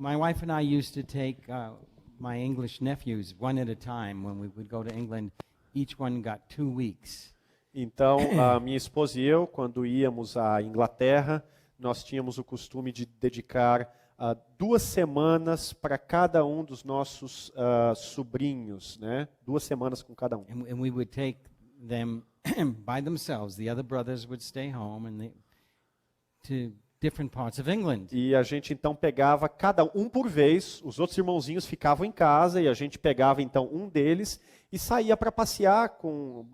my wife and I used to take my English nephews one at a time when we would go to England. Each one got 2 weeks. Então, a minha esposa e eu, quando íamos à Inglaterra, nós tínhamos o costume de dedicar 2 semanas para cada um dos nossos sobrinhos, né? 2 semanas com cada um. And we would take them by themselves. The other brothers would stay home and to different parts of England. E a gente então pegava cada um por vez, os outros irmãozinhos ficavam em casa e a gente pegava então um deles e saía para passear com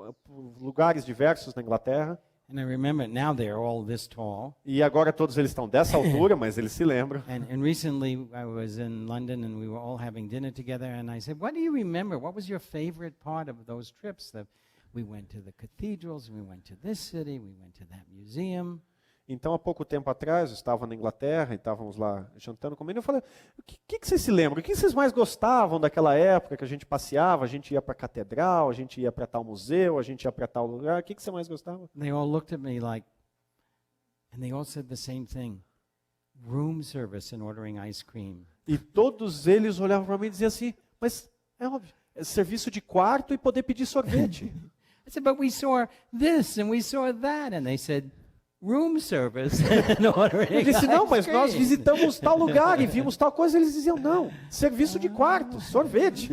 lugares diversos na Inglaterra. And I remember now they're all this tall. E agora todos eles estão dessa altura, mas eles se lembram. And recently I was in London and we were all having dinner together and I said, "What do you remember? What was your favorite part of those trips? That we went to the cathedrals, we went to this city, we went to that museum." Então, há pouco tempo atrás, eu estava na Inglaterra e estávamos lá jantando comendo. Eu falei, o que vocês se lembram? O que vocês mais gostavam daquela época que a gente passeava? A gente ia para a catedral, a gente ia para tal museu, a gente ia para tal lugar. O que você mais gostava? They all looked at me like, and they all said the same thing. Room service and ordering ice cream. E todos eles olhavam para mim e diziam assim, mas é óbvio, é serviço de quarto e poder pedir sorvete. I said, but we saw this and we saw that. And they said, room service and ordering Eu disse, não, mas ice nós cream." visitamos tal lugar e vimos tal coisa. Eles diziam, não, serviço de quarto, sorvete.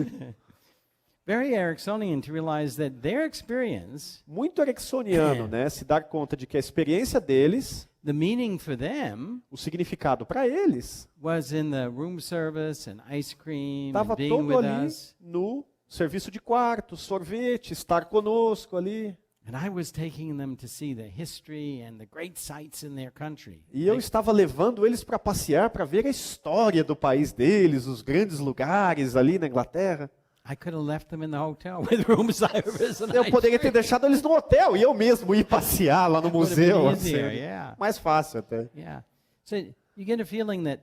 Very Ericksonian to realize that their experience, Muito ericksoniano, né? Se dar conta de que a experiência deles, the meaning for them, o significado para eles, was in the room service and ice cream estava and being todo with ali us. no serviço de quarto, sorvete, estar conosco ali. And I was taking them to see the history and the great sites in their country. E eu estava levando eles para passear, para ver a história do país deles, os grandes lugares ali na Inglaterra. I could have left them in the hotel with room service and Eu ice poderia ter cream. deixado eles no hotel e eu mesmo ir passear lá no That would have museu. been Assim. easier, yeah. Mais fácil até. Yeah. So you get a feeling that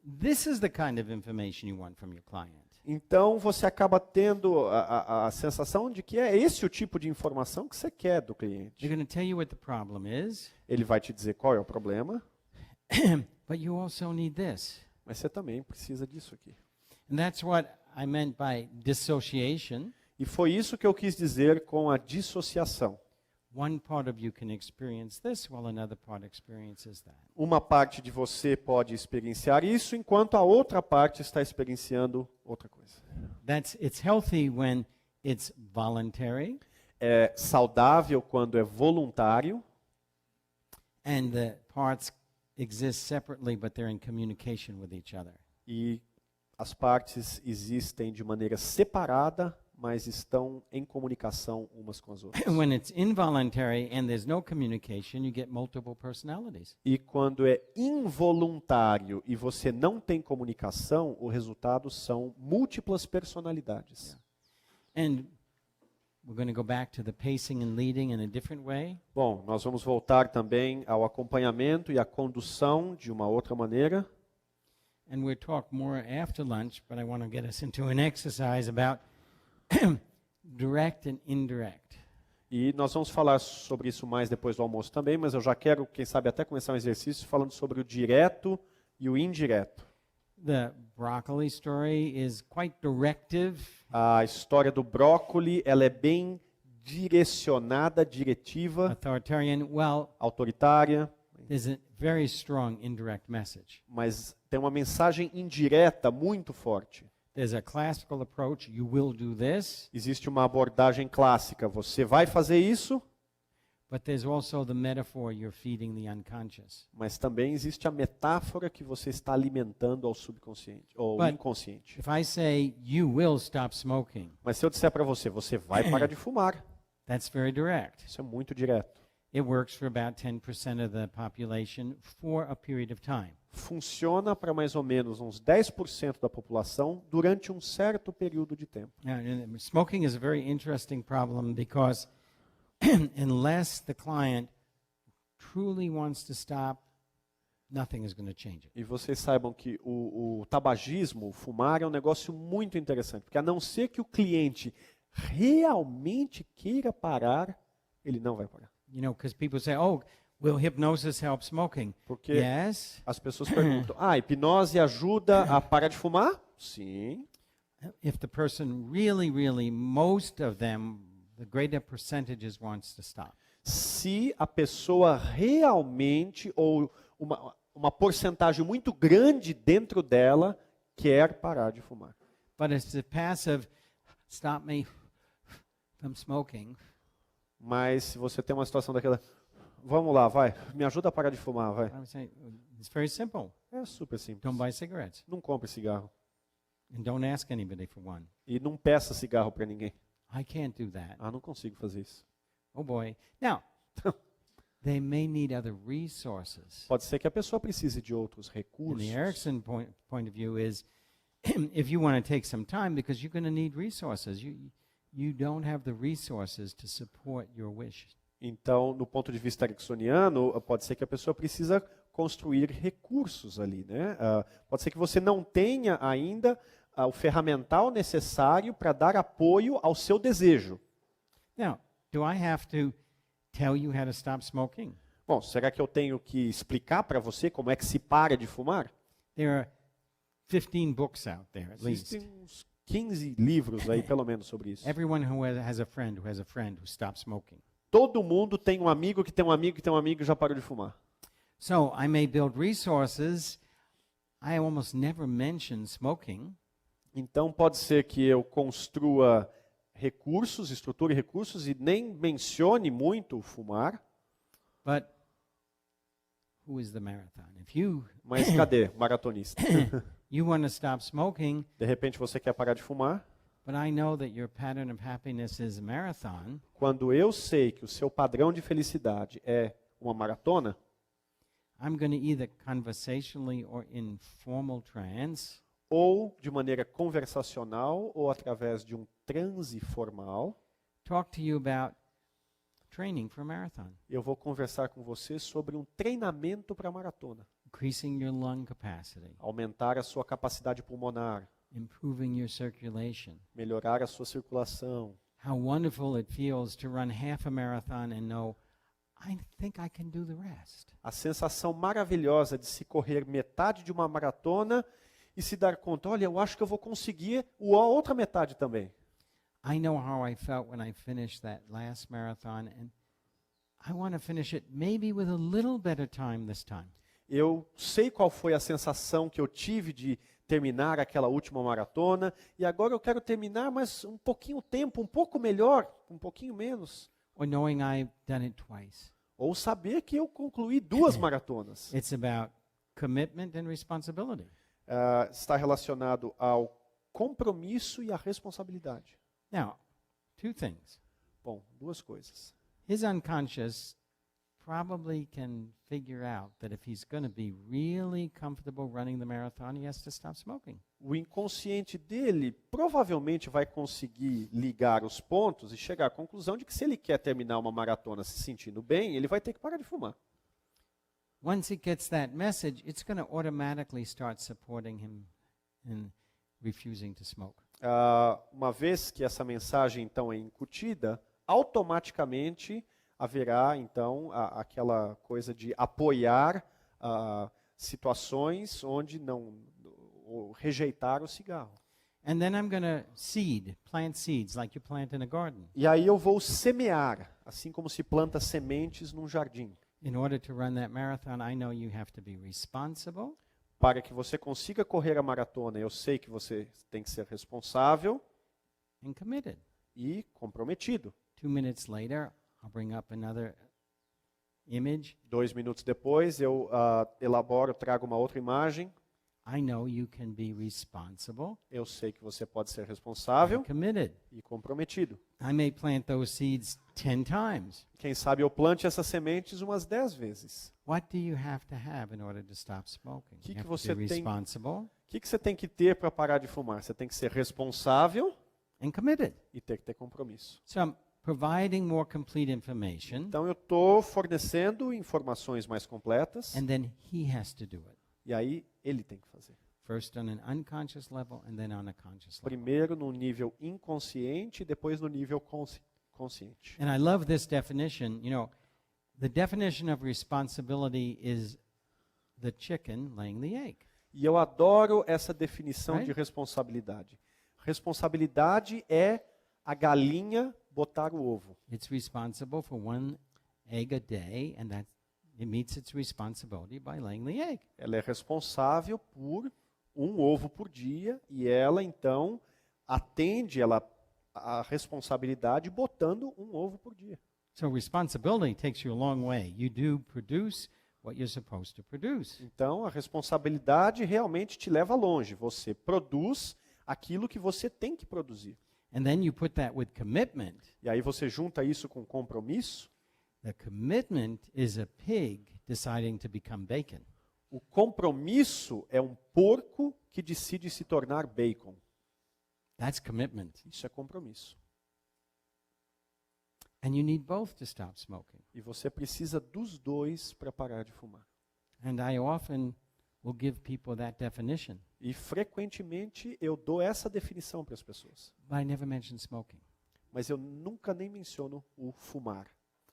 this is the kind of information you want from your client. Então você acaba tendo a sensação de que é esse o tipo de informação que você quer do cliente. They're going to tell you what the problem is, Ele vai te dizer qual é o problema, but you also need this. mas você também precisa disso aqui. And that's what I meant by dissociation. E foi isso que eu quis dizer com a dissociação. One part of you can experience this while another part experiences that. Uma parte de você pode experienciar isso, enquanto a outra parte está experienciando outra coisa. It's healthy when it's voluntary É saudável quando é voluntário and the parts exist separately but they're in communication with each other. e as partes existem de maneira separada, mas estão em comunicação umas com as outras. When it's involuntary and there's no communication, you get multiple personalities. E quando é involuntário e você não tem comunicação, o resultado são múltiplas personalidades. And we're going to go back to the pacing and leading in a different way. Bom, nós vamos voltar também ao acompanhamento e à condução de uma outra maneira. And we'll talk more after lunch, but I want to get us into an exercise about direct and indirect. E nós vamos falar sobre isso mais depois do almoço também, mas eu já quero, quem sabe, até começar um exercício falando sobre o direto e o indireto. The broccoli story is quite directive. A história do brócoli, ela é bem direcionada, diretiva, Authoritarian. Well, autoritária, there's a very strong indirect message. mas tem uma mensagem indireta muito forte. There's a classical approach, you will do this, Existe uma abordagem clássica, você vai fazer isso, but there's also the metaphor you're feeding the unconscious. mas também existe a metáfora que você está alimentando ao subconsciente ou But- inconsciente. If I say you will stop smoking, Mas se eu disser para você, você vai parar de fumar, that's very direct. isso é muito direto. It works for about 10% of the population for a period of time. Funciona para mais ou menos uns 10% da população durante um certo período de tempo. Now, smoking is a very interesting problem because unless the client truly wants to stop, nothing is going to change it. E vocês saibam que o tabagismo, o fumar, é um negócio muito interessante, porque a não ser que o cliente realmente queira parar, ele não vai parar. You know, because people say, oh, Will hypnosis help smoking? Porque Yes. as pessoas perguntam: ah, hipnose ajuda a parar de fumar? Sim. If the person really, most of them, the greater percentages wants to stop. Se a pessoa realmente, ou uma porcentagem muito grande dentro dela, quer parar de fumar. But it's the passive, stop me from smoking. Mas se você tem uma situação daquela, vamos lá, vai, me ajuda a parar de fumar, vai. I would say, it's very simple. É super simples. Don't buy cigarettes. Não compre cigarro. And don't ask anybody for one. E não peça cigarro para ninguém. I can't do that. Ah, não consigo fazer isso. Oh boy. Now, they may need other resources. Pode ser que a pessoa precise de outros And recursos. the Erickson point of view is, if you want to take some time, because you're going to need resources, you don't have the resources to support your wish. Então, no ponto de vista ericksoniano, pode ser que a pessoa precisa construir recursos ali, né? Pode ser que você não tenha ainda o ferramental necessário para dar apoio ao seu desejo. Now, do I have to tell you how to stop smoking? Bom, será que eu tenho que explicar para você como é que se para de fumar? There are 15 books out there, at least. Existem uns 15 livros aí, pelo menos, sobre isso. Everyone who has a friend who stopped smoking. Todo mundo tem um amigo que tem um amigo que tem um amigo que já parou de fumar. So I may build resources. I almost never mention smoking. Então, pode ser que eu construa recursos, estruture recursos e nem mencione muito o fumar. But who is the marathon? If you Mas cadê, maratonista? you want to stop smoking, De repente você quer parar de fumar. but I know that your pattern of happiness is a marathon. Quando eu sei que o seu padrão de felicidade é uma maratona, I'm going to either conversationally or in formal trance ou de maneira conversacional ou através de um transe formal, talk to you about training for a marathon, eu vou conversar com você sobre um treinamento para a maratona. increasing your lung capacity, Aumentar a sua capacidade pulmonar, improving your circulation. melhorar a sua circulação. How wonderful it feels to run half a marathon and know, I think I can do the rest. A sensação maravilhosa de se correr metade de uma maratona e se dar conta, olha, eu acho que eu vou conseguir a outra metade também. I know how I felt when I finished that last marathon, and I want to finish it maybe with a little better time this time. Eu sei qual foi a sensação que eu tive de terminar aquela última maratona e agora eu quero terminar, mas um pouquinho tempo, um pouco melhor, um pouquinho menos. Or knowing I've done it twice. Ou saber que eu concluí 2 maratonas. It's about commitment and responsibility. Está relacionado ao compromisso e à responsabilidade. Now, two things. Bom, 2 coisas. His unconscious probably can figure out that if he's going to be really comfortable running the marathon, he has to stop smoking. O inconsciente dele provavelmente vai conseguir ligar os pontos e chegar à conclusão de que se ele quer terminar uma maratona se sentindo bem, ele vai ter que parar de fumar. Once he gets that message, it's going to automatically start supporting him in refusing to smoke. Uma vez que essa mensagem então é incutida, automaticamente haverá então aquela coisa de apoiar situações onde não ou rejeitar o cigarro. And then I'm going to plant seeds like you plant in a garden. E aí eu vou semear, assim como se planta sementes num jardim. In order to run that marathon, I know you have to be responsible, Para que você consiga correr a maratona, eu sei que você tem que ser responsável and committed. e comprometido. 2 minutes later, I'll bring up another image. 2 minutos depois, eu elaboro, trago uma outra imagem. I know you can be responsible Eu sei que você pode ser responsável and committed. e comprometido. I may plant those seeds 10 times. Quem sabe eu plante essas sementes umas 10 vezes. What do you have to have in order to stop smoking? Que You have você to be tem- responsible O que você tem que ter para parar de fumar? Você tem que ser responsável and committed. e ter que ter compromisso. So I'm providing more complete information, Então eu estou fornecendo informações mais completas and then he has to do it. e aí ele tem que fazer. First on an unconscious level and then on a conscious level. Primeiro no nível inconsciente e depois no nível consciente. And I love this definition. You know, The definition of responsibility is the chicken laying the egg. E eu adoro essa definição Right? de responsabilidade. Responsabilidade é a galinha botar o ovo. It's responsible for one egg a day, and that it meets its responsibility by laying the egg. Ela é responsável por um ovo por dia e ela então atende a responsabilidade botando um ovo por dia. So responsibility takes you a long way. You do produce what you're supposed to produce. Então a responsabilidade realmente te leva longe. Você produz aquilo que você tem que produzir. And then you put that with commitment. E aí você junta isso com compromisso. The commitment is a pig deciding to become bacon. O compromisso é um porco que decide se tornar bacon. That's commitment. Isso é compromisso. And you need both to stop smoking. E você precisa dos dois para parar de fumar. And I often will give people that definition, E frequentemente eu dou essa definição para as pessoas. but I never mention smoking. Mas eu nunca nem menciono o fumar.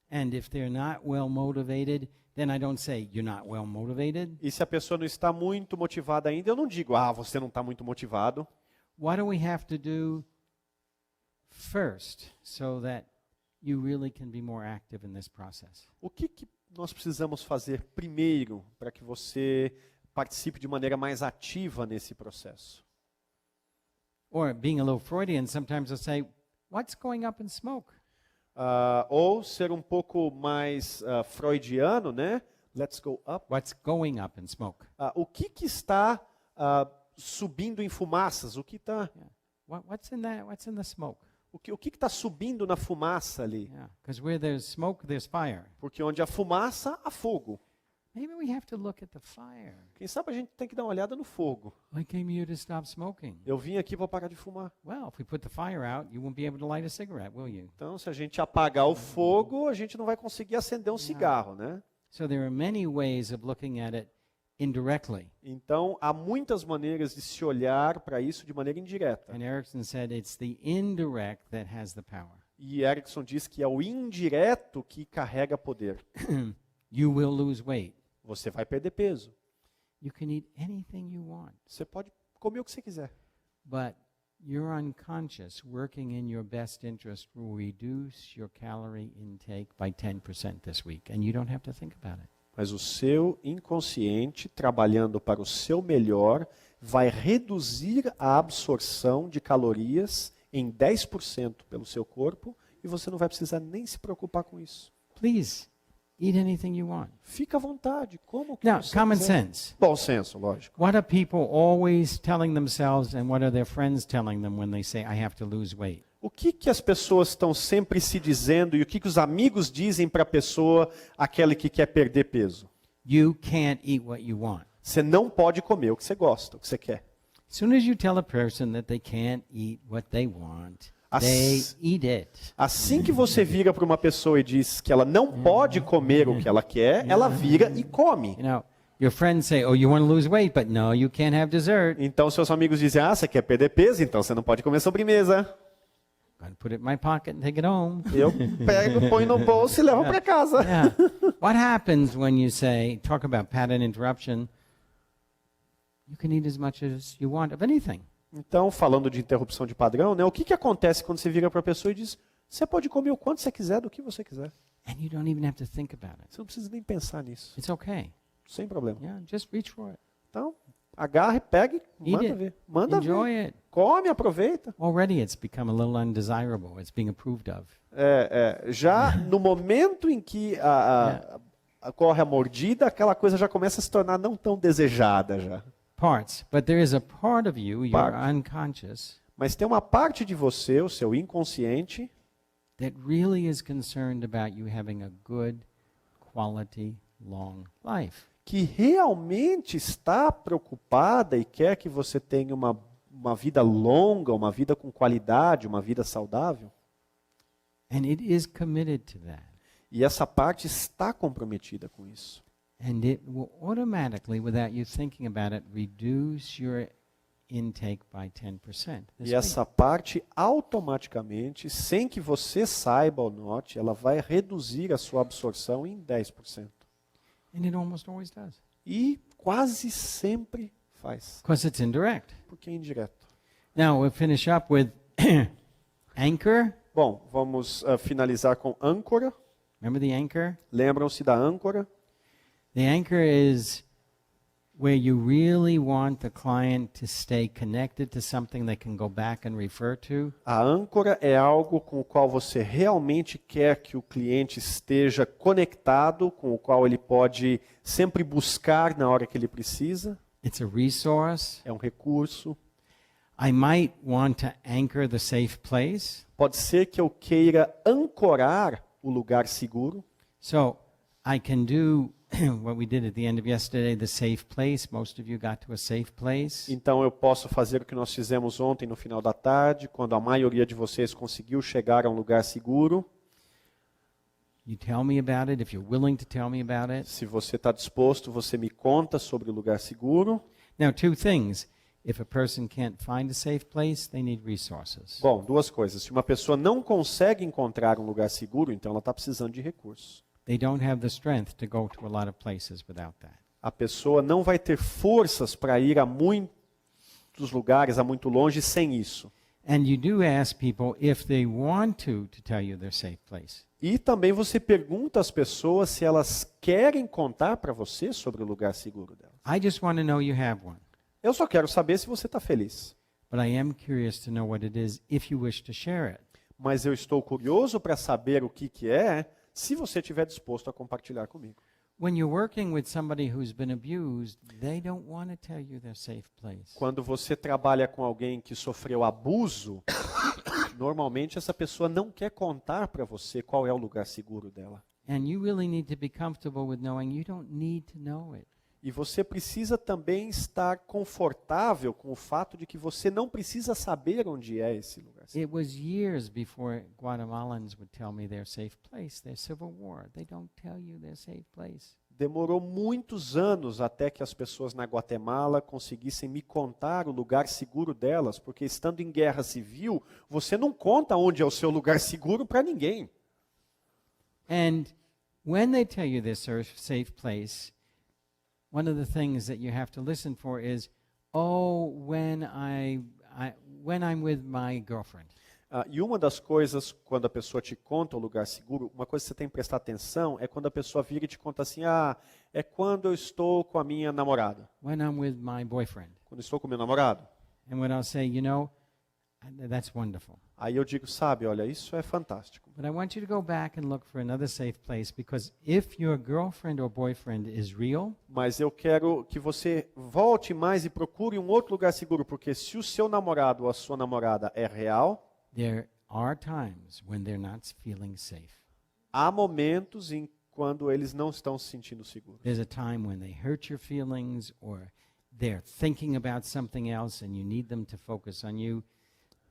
And if they're not well motivated, then I don't say, you're not well motivated. E se a pessoa não está muito motivada ainda, eu não digo, você não está muito motivado. What do we have to do first so that you really can be more active in this process? O que nós precisamos fazer primeiro para que você participe de maneira mais ativa nesse processo? Or being a little Freudian, sometimes I'll say, what's going up in smoke? Ou ser um pouco mais freudiano, né? Let's go up. What's going up in smoke? O que está subindo em fumaças? O que está What's in that? What's in the smoke? o que está subindo na fumaça ali? Yeah, because where there's smoke, there's fire. Porque onde há fumaça, há fogo. Maybe we have to look at the fire. Quem sabe a gente tem que dar uma olhada no fogo. I came here to stop smoking. Eu vim aqui para parar de fumar. Well, if we put the fire out, you won't be able to light a cigarette, will you? Então, se a gente apagar o fogo, a gente não vai conseguir acender um cigarro, né? So there are many ways of looking at it indirectly. Então, há muitas maneiras de se olhar para isso de maneira indireta. And Erickson said it's the indirect that has the power. E Erickson diz que é o indireto que carrega poder. You will lose weight. Você vai perder peso. You can eat anything you want, Você pode comer o que você quiser. but your unconscious working in your best interest will reduce your calorie intake by 10% this week, and you don't have to think about it. Mas o seu inconsciente, trabalhando para o seu melhor, vai reduzir a absorção de calorias em 10% pelo seu corpo e você não vai precisar nem se preocupar com isso. Please, eat anything you want. Fica à vontade, como que Now, você common quiser. sense. Bom senso, lógico. What are people always telling themselves, and what are their friends telling them when they say, I have to lose weight? O que as pessoas estão sempre se dizendo e o que os amigos dizem para a pessoa, aquela que quer perder peso? You can't eat what you want. Você não pode comer o que você gosta, o que você quer. As soon as you tell a person that they can't eat what they want, As- they eat it. Assim que você vira para uma pessoa e diz que ela não pode comer o que ela quer, ela vira e come. You know, your friends say, oh, you want to lose weight, but no, you can't have dessert. Então seus amigos dizem, você quer perder peso, então você não pode comer sobremesa. Gotta put it in my pocket and take it home. Eu pego, ponho no bolso e levo para casa. Yeah. What happens when you say, talk about pattern interruption, you can eat as much as you want of anything. Então, falando de interrupção de padrão, né, o que acontece quando você vira para a pessoa e diz, você pode comer o quanto você quiser, do que você quiser. And you don't even have to think about it. Você não precisa nem pensar nisso, It's okay. sem problema. Yeah, just reach for it. Então, agarre, pegue, Eat manda it. ver. Manda Enjoy ver. it. Come, aproveita. Already it's become a little undesirable. It's being approved of. Já no momento em que ocorre a mordida, aquela coisa já começa a se tornar não tão desejada já. Parts. But there is a part of you, your Part. unconscious, Mas tem uma parte de você, o seu inconsciente, that really is concerned about you having a good, quality, long life. que realmente está preocupada e quer que você tenha uma vida longa, uma vida com qualidade, uma vida saudável. And it is committed to that. E essa parte está comprometida com isso. And it will automatically, without you thinking about it, reduce your intake by 10%. this E week. essa parte, automaticamente, sem que você saiba ou note, ela vai reduzir a sua absorção em 10%. And it almost always does. E quase sempre faz, Because it's indirect. porque é indireto. Now we'll finish up with anchor. Bom, vamos finalizar com âncora. Remember the anchor? Lembram-se da âncora? The anchor is where you really want the client to stay connected to something they can go back and refer to. A âncora é algo com o qual você realmente quer que o cliente esteja conectado, com o qual ele pode sempre buscar na hora que ele precisa. It's a resource. É um recurso. I might want to anchor the safe place. Pode ser que eu queira ancorar o lugar seguro. So I can do what we did at the end of yesterday, the safe place. Most of you got to a safe place. Então eu posso fazer o que nós fizemos ontem no final da tarde, quando a maioria de vocês conseguiu chegar a um lugar seguro. You tell me about it if you're willing to tell me about it. Se você está disposto, você me conta sobre o lugar seguro. Now, two things. If a person can't find a safe place, they need resources. Bom, duas coisas. Se uma pessoa não consegue encontrar um lugar seguro, então ela está precisando de recursos. They don't have the strength to go to a lot of places without that. A pessoa não vai ter forças para ir a muitos lugares, a muito longe, sem isso. And you do ask people if they want to tell you their safe place. E também você pergunta às pessoas se elas querem contar para você sobre o lugar seguro delas. I just want to know you have one. Eu só quero saber se você está feliz. But I am curious to know what it is if you wish to share it. Mas eu estou curioso para saber o que é, se você estiver disposto a compartilhar comigo. When you're working with somebody who's been abused, they don't want to tell you their safe place. Quando você trabalha com alguém que sofreu abuso, normalmente essa pessoa não quer contar para você qual é o lugar seguro dela. And you really need to be comfortable with knowing you don't need to know it. E você precisa também estar confortável com o fato de que você não precisa saber onde é esse lugar seguro. It was years before Guatemalans would tell me their safe place, their civil war. They don't tell you their safe place. Demorou muitos anos até que as pessoas na Guatemala conseguissem me contar o lugar seguro delas, porque estando em guerra civil, você não conta onde é o seu lugar seguro para ninguém. And when they tell you their safe place, one of the things that you have to listen for is, oh, when I'm with my girlfriend. E uma das coisas, quando a pessoa te conta o lugar seguro, uma coisa que você tem que prestar atenção é quando a pessoa vira e te conta assim, é quando eu estou com a minha namorada. When I'm with my boyfriend. Quando eu estou com o meu namorado. And when I'll say, you know, that's wonderful. Aí eu digo, sabe, olha, isso é fantástico. But I want you to go back and look for another safe place, because if your girlfriend or boyfriend is real, Mas eu quero que você volte mais e procure um outro lugar seguro, porque se o seu namorado ou a sua namorada é real, there are times when they're not feeling safe. há momentos em quando eles não estão se sentindo seguros. There's a time when they hurt your feelings or they're thinking about something else and you need them to focus on you.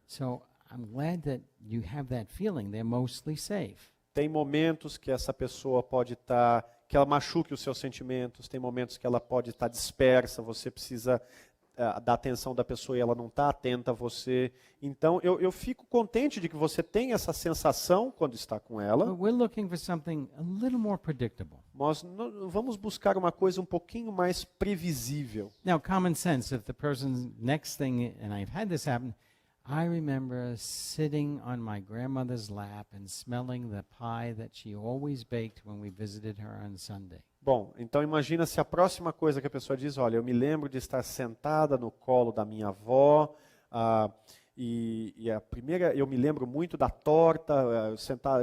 So I'm glad that you have that feeling. They're mostly safe. Tem momentos que essa pessoa pode estar, que ela machuque os seus sentimentos, tem momentos que ela pode estar dispersa, você precisa da atenção da pessoa e ela não está atenta a você. Então, eu fico contente de que você tem essa sensação quando está com ela. But we're looking for something a little more predictable. Nós vamos buscar uma coisa um pouquinho mais previsível. Now, common sense, if the person's next thing, and I've had this happen, I remember sitting on my grandmother's lap and smelling the pie that she always baked when we visited her on Sunday. Bom, então imagina se a próxima coisa que a pessoa diz, olha, eu me lembro de estar sentada no colo da minha avó, e a primeira, eu me lembro muito da torta,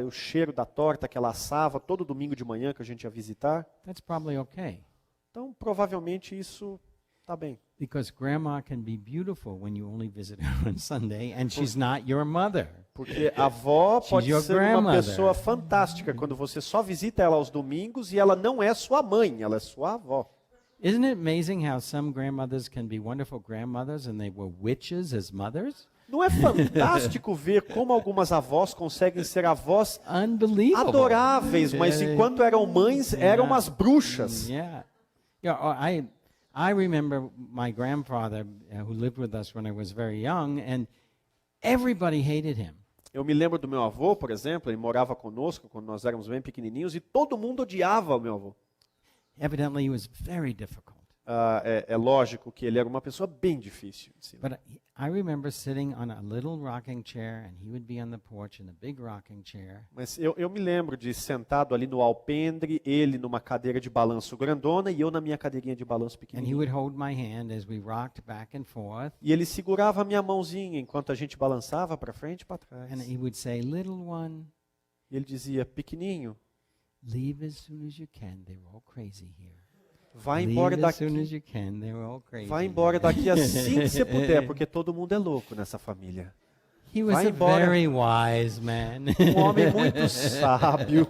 o cheiro da torta que ela assava todo domingo de manhã que a gente ia visitar. That's probably okay. Então, provavelmente isso está bem. Because grandma can be beautiful when you only visit her on Sunday, and she's not your mother. Porque a avó pode your ser uma grandmother. pessoa fantástica quando você só visita ela aos domingos e ela não é sua mãe, ela é sua avó. Isn't it amazing how some grandmothers can be wonderful grandmothers and they were witches as mothers? Não é fantástico ver como algumas avós conseguem ser avós Unbelievable. adoráveis, mas enquanto eram mães, eram umas bruxas. Yeah. Yeah, I remember my grandfather, who lived with us when I was very young, and everybody hated him. Eu me lembro do meu avô, por exemplo, ele morava conosco quando nós éramos bem pequenininhos e todo mundo odiava o meu avô. Evidently, he was very difficult. É lógico que ele era uma pessoa bem difícil de ensinar. But I remember sitting on a little rocking chair, and he would be on the porch in a big rocking chair. Mas eu me lembro de sentado ali no alpendre, ele numa cadeira de balanço grandona e eu na minha cadeirinha de balanço And he pequenininha. would hold my hand as we rocked back and forth, E ele segurava a minha mãozinha enquanto a gente balançava para frente e para trás. and he would say, "Little one, E ele dizia, pequenininho, leave as soon as you can. They're all crazy here. vai Leave embora as soon as daqui. you can. They're all crazy. Vai embora here." daqui assim que você puder, porque todo mundo é louco nessa família. He was Vai a embora. very wise man. Homem muito sábio.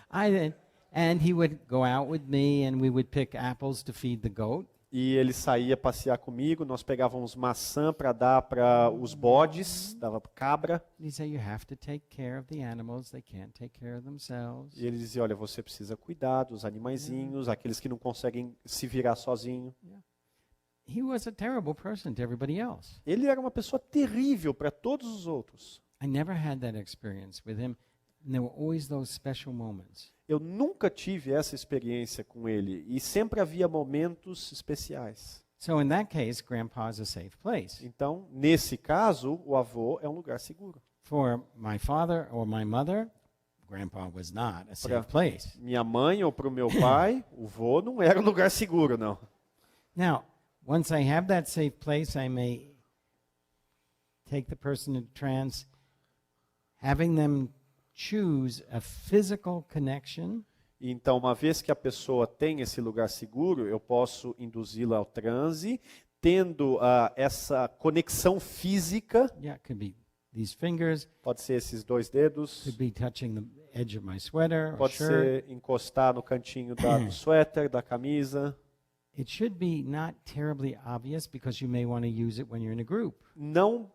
And he would go out with me, and we would pick apples to feed the goat. E ele saía passear comigo, nós pegávamos maçã para dar para os bodes, dava para cabra. And he'd say, "You have to take care of the animals. They can't take care of themselves." E ele dizia, olha, você precisa cuidar dos animaizinhos, aqueles que não conseguem se virar sozinho. He was a terrible person to everybody else. Ele era uma pessoa terrível para todos os outros. I never had that experience with him. And there were always those special moments. Eu nunca tive essa experiência com ele e sempre havia momentos especiais. So in that case, Grandpa is a safe place. Então, nesse caso, o avô é um lugar seguro. For my father or my mother, Grandpa was not a Pra- safe place. Minha mãe ou para o meu pai, o vô não era um lugar seguro, não. Now, once I have that safe place, I may take the person to trance, having them choose a physical connection Então, uma vez que a pessoa tem esse lugar seguro, eu posso induzi-la ao transe, tendo essa conexão física, Yeah, it could be these fingers, pode ser esses dois dedos, could be touching the edge of my sweater or pode shirt. ser encostar no cantinho do suéter, da camisa. It should be not terribly obvious because you may want to use it when you're in a group. Não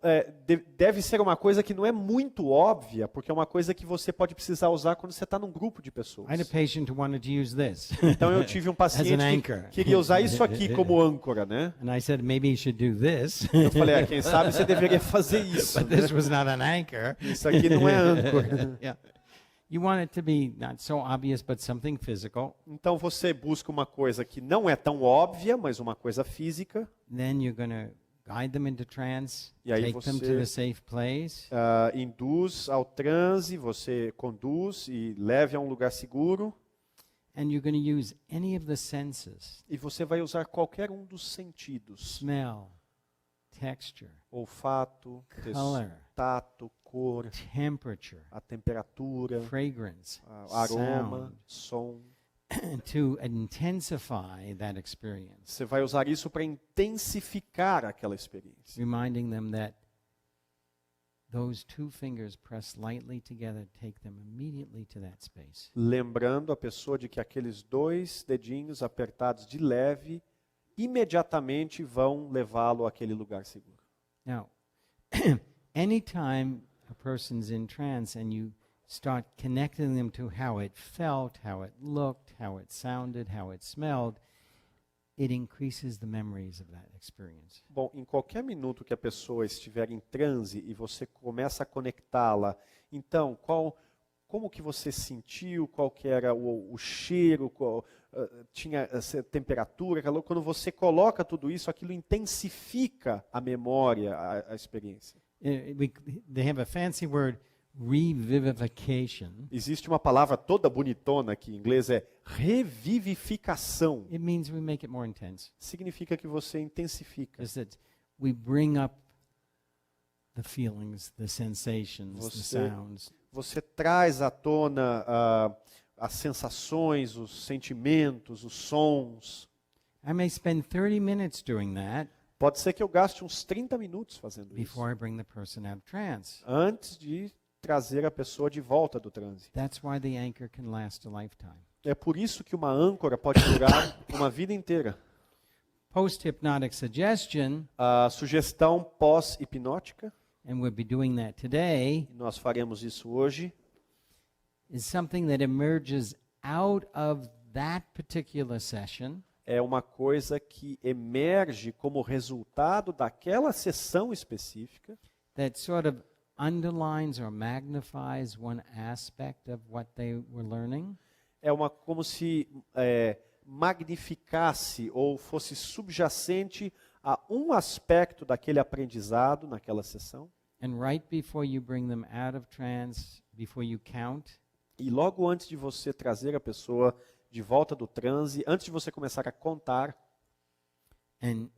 deve ser uma coisa que não é muito óbvia, porque é uma coisa que você pode precisar usar quando você está num grupo de pessoas. I had a patient who wanted to use this. Então eu tive um paciente anchor. que queria usar isso aqui como âncora, né? And I said, maybe you should do this. Eu falei, quem sabe você deveria fazer isso. But né? this was not an anchor. Isso aqui não é âncora. Yeah. You want it to be not so obvious, but something physical. Então você busca uma coisa que não é tão óbvia, mas uma coisa física. Then you're going to guide them into trance, E aí take them to você- the safe place. Induz ao transe, você conduz e leve a um lugar seguro. And you're going to use any of the senses, E você vai usar qualquer um dos sentidos. smell, texture, Olfato, color, tato, cor, temperature, a temperatura, fragrance, aroma, som. to intensify that experience, Você vai usar isso para intensificar aquela experiência. reminding them that those two fingers pressed lightly together take them immediately to that space. Lembrando a pessoa de que aqueles dois dedinhos apertados de leve imediatamente vão levá-lo àquele lugar seguro. Now, anytime a person's in trance and you start connecting them to how it felt, how it looked, how it sounded, how it smelled, it increases the memories of that experience. Bom, em qualquer minuto que a pessoa estiver em transe e você começa a conectá-la, então, como que você sentiu, qual que era o cheiro, tinha essa temperatura, calor, quando você coloca tudo isso, aquilo intensifica a memória, a experiência. They have a fancy word, revivification. Existe uma palavra toda bonitona que em inglês é revivificação. It means we make it more intense. Significa que você intensifica. Is that we bring up the feelings, the sensations, the Você- sounds. Você traz à tona as sensações, os sentimentos, os sons. I may spend 30 minutes doing that Pode ser que eu gaste uns 30 minutos fazendo isso, before I bring the person out of trance. antes de trazer a pessoa de volta do transe. That's why the anchor can last a lifetime. É por isso que uma âncora pode durar uma vida inteira. Post-hypnotic suggestion, A sugestão pós-hipnótica, and we'll be doing that today, e nós faremos isso hoje, is something that emerges out of that particular session é uma coisa que emerge como resultado daquela sessão específica, that sort of underlines or magnifies one aspect of what they were learning. é uma como se magnificasse ou fosse subjacente a um aspecto daquele aprendizado naquela sessão. And right before you bring them out of trance, before you count, E logo antes de você trazer a pessoa de volta do transe, antes de você começar a contar, and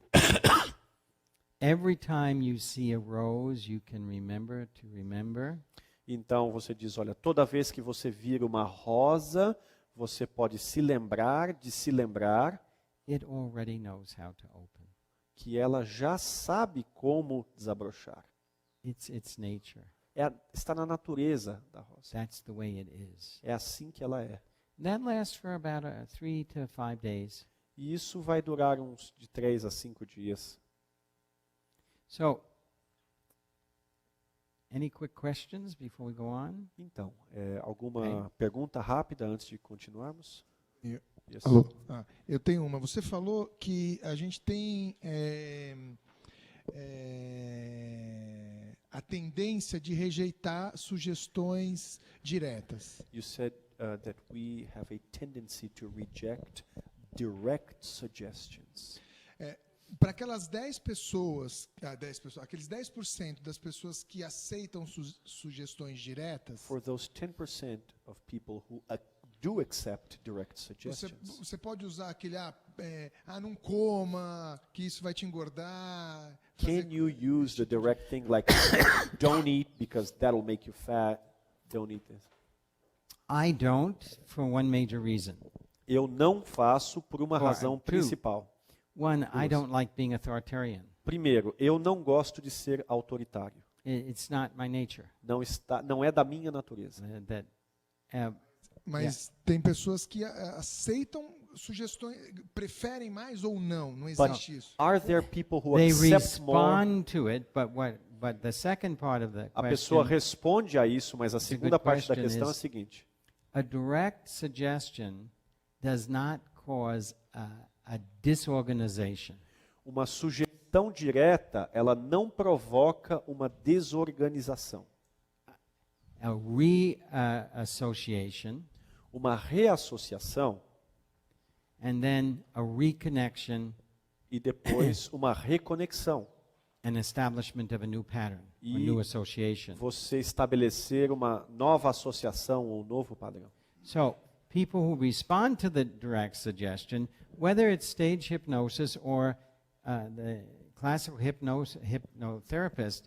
every time you see a rose, you can remember to remember. então você diz, olha, toda vez que você vira uma rosa, você pode se lembrar de se lembrar It already knows how to open. que ela já sabe como desabrochar. It's its nature. Está na natureza da rosa. That's the way it is. É assim que ela é. That lasts for about 3 to 5 days. E isso vai durar uns de 3 a 5 dias. So, any quick questions before we go on? Então, alguma pergunta rápida antes de continuarmos? Eu- Yes. Alô? Eu tenho uma. Você falou que a gente tem a tendência de rejeitar sugestões diretas. You said that we have a tendency to reject direct suggestions. Para aquelas 10 pessoas, aqueles 10% das pessoas que aceitam sugestões diretas, For those 10% of people who do accept direct você, suggestions, você pode usar aquele, não coma, que isso vai te engordar. can you use the direct thing like don't eat because that'll make you fat, don't eat this? I don't, for one major reason. Eu não faço por uma Or razão two. principal. One, I don't like being authoritarian. Primeiro, eu não gosto de ser autoritário. It's not my nature. Não é da minha natureza. Mas tem pessoas que aceitam sugestões, preferem mais ou não. Não But existe isso. are there people who They accept more? respond to it, but the second part of the A pessoa question, responde a isso, mas a good segunda parte da question questão é a is- seguinte: a direct suggestion does not cause a disorganization. uma sugestão direta, ela não provoca uma desorganização. A reassociation, Uma reassociação and then a reconnection, e depois uma reconexão. an establishment of a new pattern, or E new association. Você estabelecer uma nova associação ou um novo padrão. So, people who respond to the direct suggestion, whether it's stage hypnosis or the classical hypnotherapist,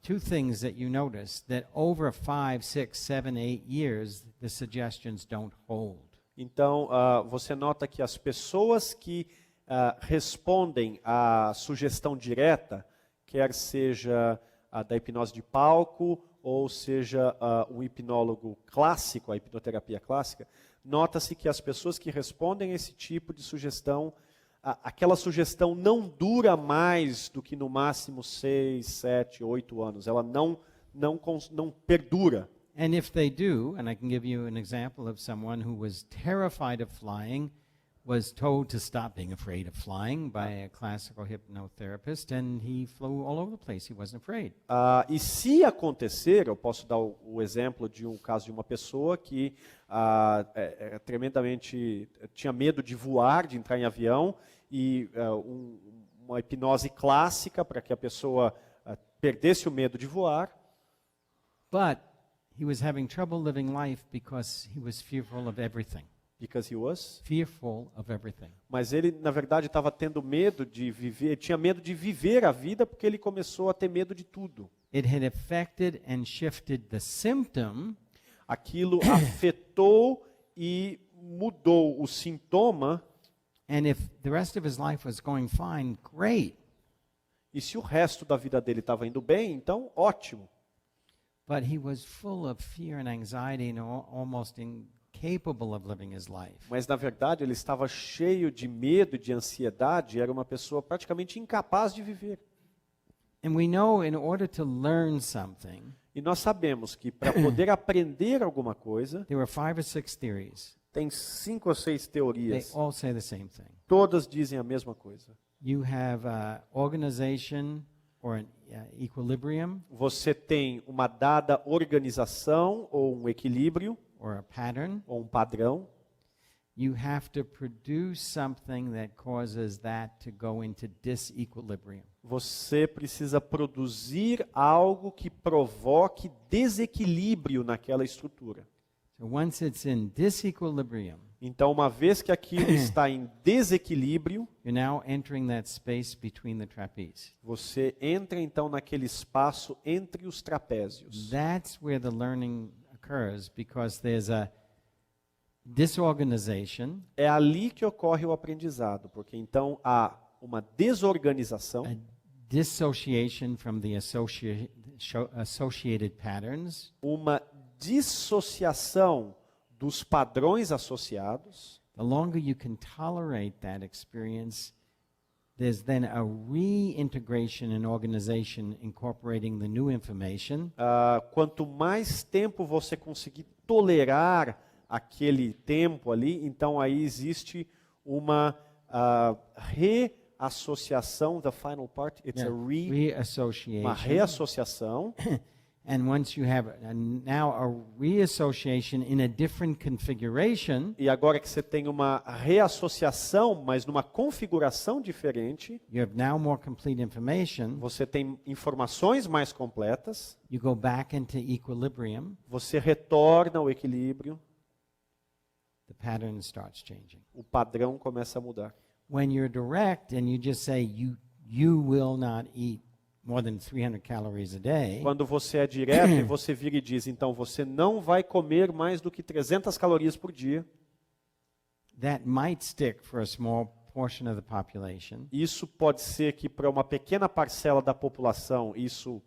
two things that you notice that over 5, 6, 7, 8 years, the suggestions don't hold. Então, você nota que as pessoas que respondem à sugestão direta, quer seja a da hipnose de palco, ou seja um hipnólogo clássico, a hipnoterapia clássica, nota-se que as pessoas que respondem a esse tipo de sugestão, aquela sugestão não dura mais do que no máximo 6, 7, 8 anos. Ela não perdura. And if they do, and I can give you an example of someone who was terrified of flying, was told to stop being afraid of flying by a classical hypnotherapist, and he flew all over the place. He wasn't afraid. E se acontecer, eu posso dar o exemplo de um caso de uma pessoa que tremendamente tinha medo de voar, de entrar em avião, e uma hipnose clássica para que a pessoa perdesse o medo de voar, But he was having trouble living life because he was fearful of everything. because he was. Fearful of everything. Mas ele, na verdade, estava tendo medo de viver, tinha medo de viver a vida porque ele começou a ter medo de tudo. It had affected and shifted the symptom, Aquilo afetou e mudou o sintoma. and if the rest of his life was going fine, great. E se o resto da vida dele estava indo bem, então ótimo. But he was full of fear and anxiety and almost incapable of living his life. Mas na verdade ele estava cheio de medo e de ansiedade, era uma pessoa praticamente incapaz de viver. And we know in order to learn something, E nós sabemos que para poder aprender alguma coisa, there were 5 or 6 theories. Tem 5 ou 6 They teorias. all say the same thing. Todas dizem a mesma coisa. You have organization or an equilibrium Você tem uma dada organização ou um equilíbrio or a pattern. ou um padrão. You have to produce something that causes that to go into disequilibrium. Você precisa produzir algo que provoque desequilíbrio naquela estrutura. So once it's in disequilibrium, Então, uma vez que aquilo está em desequilíbrio, you're now entering that space between the trapeze. você entra então naquele espaço entre os trapézios. That's where the learning occurs because there's a disorganization, É ali que ocorre o aprendizado, porque então há uma desorganização, a dissociation from the associated patterns, uma dissociação dos padrões associados. the longer you can tolerate that experience, there's then a reintegration and organization incorporating the new information. Quanto mais tempo você conseguir tolerar aquele tempo ali, então aí existe uma reassociação, the final part, it's a uma Reassociation. reassociação. And once you have now a reassociation in a different configuration, E agora que você tem uma reassociação, mas numa configuração diferente, you have now more complete information. você tem informações mais completas, You go back into equilibrium, você retorna ao equilíbrio, the pattern starts changing. o padrão começa a mudar. When you're direct and you just say you will not eat more than 300 calories a day, Quando você é direto e você vira e diz, então você não vai comer mais do que 300 calorias por dia, that might stick for a small portion of the population. isso pode ser que para uma pequena parcela da população isso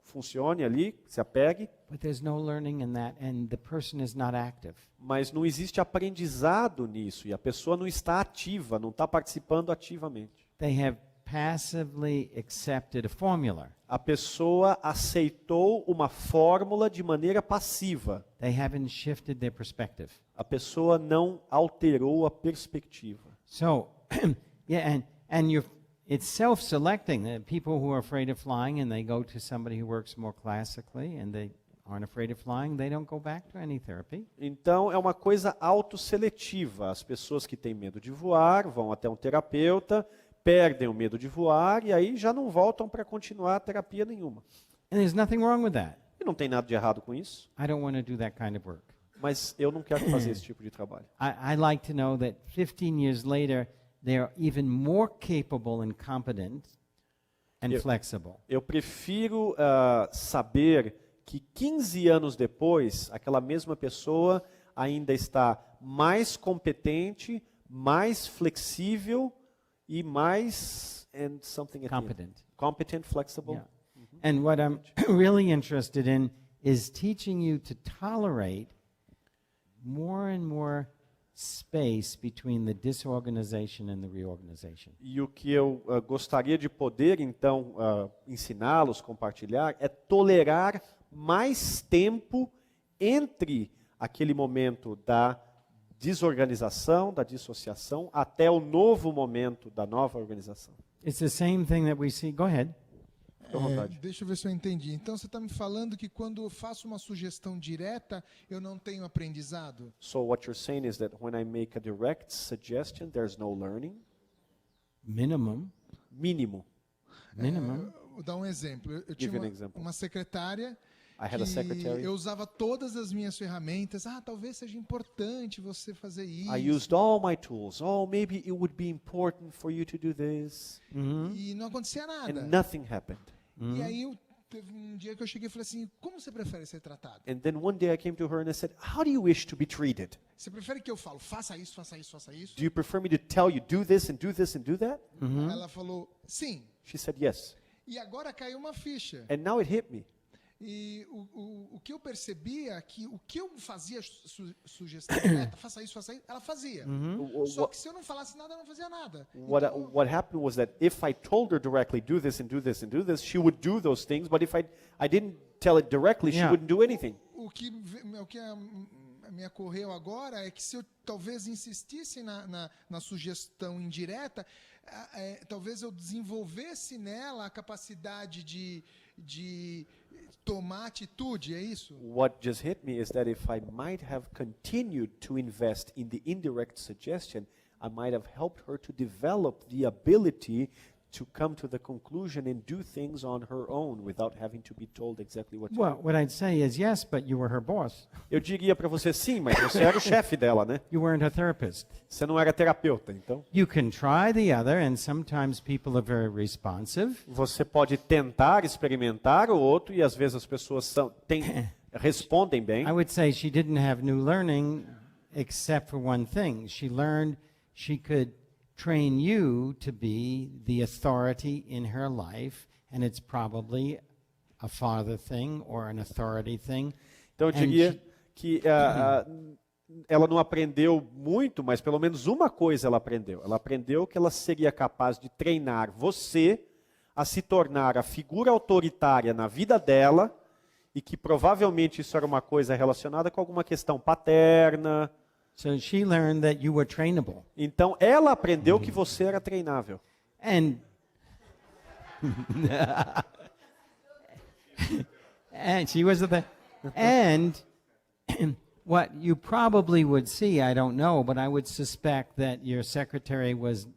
funcione ali, se apegue, But there's no learning in that, and the person is not active. mas não existe aprendizado nisso e a pessoa não está ativa, não está participando ativamente. They have passively accepted a formula. A pessoa aceitou uma fórmula de maneira passiva. They haven't shifted their perspective. A pessoa não alterou a perspectiva. So, yeah, and it's self-selecting. The people who are afraid of flying and they go to somebody who works more classically and they aren't afraid of flying, they don't go back to any therapy. Então, é uma coisa autosseletiva. As pessoas que têm medo de voar vão até um terapeuta, perdem o medo de voar e aí já não voltam para continuar a terapia nenhuma. And there's nothing wrong with that. E não tem nada de errado com isso, I don't want to do that kind of work. mas eu não quero fazer esse tipo de trabalho. I like to know that 15 years later, they are even more capable and competent and Eu- flexible. Eu prefiro saber que 15 anos depois, aquela mesma pessoa ainda está mais competente, mais flexível e mais and something at the end. Competent. Competent, flexible. Yeah. And what I'm really interested in is teaching you to tolerate more and more space between the disorganization and the reorganization. E o que eu gostaria de poder, então, ensiná-los, compartilhar, é tolerar mais tempo entre aquele momento da desorganização, da dissociação, até o novo momento da nova organização. It's the same thing that we see. Go ahead. Fique à vontade. Deixa eu ver se eu entendi. Então você está me falando que quando eu faço uma sugestão direta, eu não tenho aprendizado? So what you're saying is that when I make a direct suggestion, there's no learning. Minimum. Mínimo. Minimum. Vou dar um exemplo. Eu Give tinha an example. uma secretária I had a que secretary. eu usava todas as minhas ferramentas. Talvez seja importante você fazer isso. I used all my tools. Oh, maybe it would be important for you to do this. E não acontecia nada. And nothing happened. E aí teve um dia que eu cheguei e falei assim, como você prefere ser tratado? And then one day I came to her and I said, how do you wish to be treated? Você prefere que eu falo, faça isso, faça isso, faça isso? Do you prefer me to tell you, do this and do this and do that? Ela falou, sim. She said, yes. E agora caiu uma ficha. And now it hit me. E o que eu percebia é que o que eu fazia sugestão direta, faça isso, ela fazia. Só que se eu não falasse nada, ela não fazia nada. Então, What happened was that if I told her directly, do this and do this and do this, she would do those things. But if I didn't tell it directly, she Yeah. wouldn't do anything. o que me ocorreu agora é que se eu talvez insistisse na sugestão indireta, talvez eu desenvolvesse nela a capacidade de tomar atitude, é isso? What just hit me is that if I might have continued to invest in the indirect suggestion, I might have helped her to develop the ability to come to the conclusion and do things on her own without having to be told exactly what to Well, do. what I'd say is yes, but you were her boss. Eu diria para você sim, mas você era o chefe dela, né? You weren't a therapist. Você não era terapeuta, então. You can try the other, and sometimes people are very responsive. Você pode tentar experimentar o outro e às vezes as pessoas respondem bem. I would say she didn't have new learning except for one thing. She learned she could train you to be the authority in her life, and it's probably a father thing or an authority thing. Então eu And diria que ela não aprendeu muito, mas pelo menos uma coisa ela aprendeu. Ela aprendeu que ela seria capaz de treinar você a se tornar a figura autoritária na vida dela e que provavelmente isso era uma coisa relacionada com alguma questão paterna. So she learned that you were trainable. Então ela aprendeu que você era treinável. And and she was the and what you probably would see, I don't know, but I would suspect that your secretary was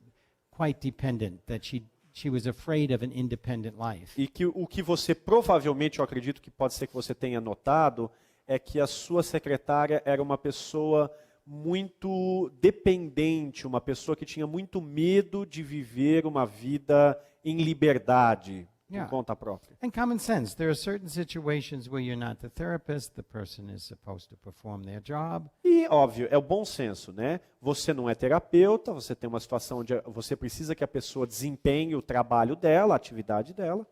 quite dependent, that she was afraid of an independent life. E que o que você provavelmente, eu acredito que pode ser que você tenha notado, é que a sua secretária era uma pessoa muito dependente, uma pessoa que tinha muito medo de viver uma vida em liberdade, Yeah. por conta própria. And common sense. There are certain situations where you're not the therapist, the person is supposed to perform their job. E, óbvio, é o bom senso, né? Você não é terapeuta, você tem uma situação onde você precisa que a pessoa desempenhe o trabalho dela, a atividade dela.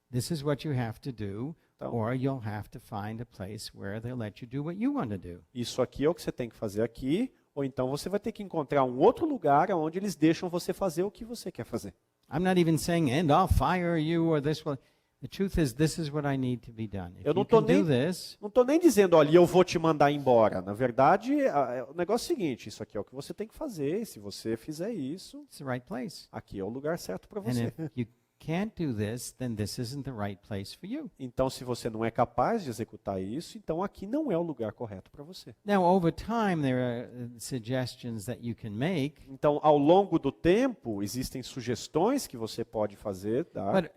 This is what you have to do, Então, or you'll have to find a place where they'll let you do what you want to do. isso aqui é o que você tem que fazer aqui, ou então você vai ter que encontrar um outro lugar onde eles deixam você fazer o que você quer fazer. I'm not even saying, and I'll fire you or this will. The truth is, this is what I need to be done. If Eu não you tô can do nem, this, não tô nem dizendo, olha, eu vou te mandar embora. Na verdade, o negócio é o seguinte, isso aqui é o que você tem que fazer, e se você fizer isso, it's the right place. aqui é o lugar certo para And você. if you can't do this, then this isn't the right place for you. Então, se você não é capaz de executar isso, então aqui não é o lugar correto para você. Now, over time, there are suggestions that you can make, Então, ao longo do tempo, existem sugestões que você pode fazer, tá? but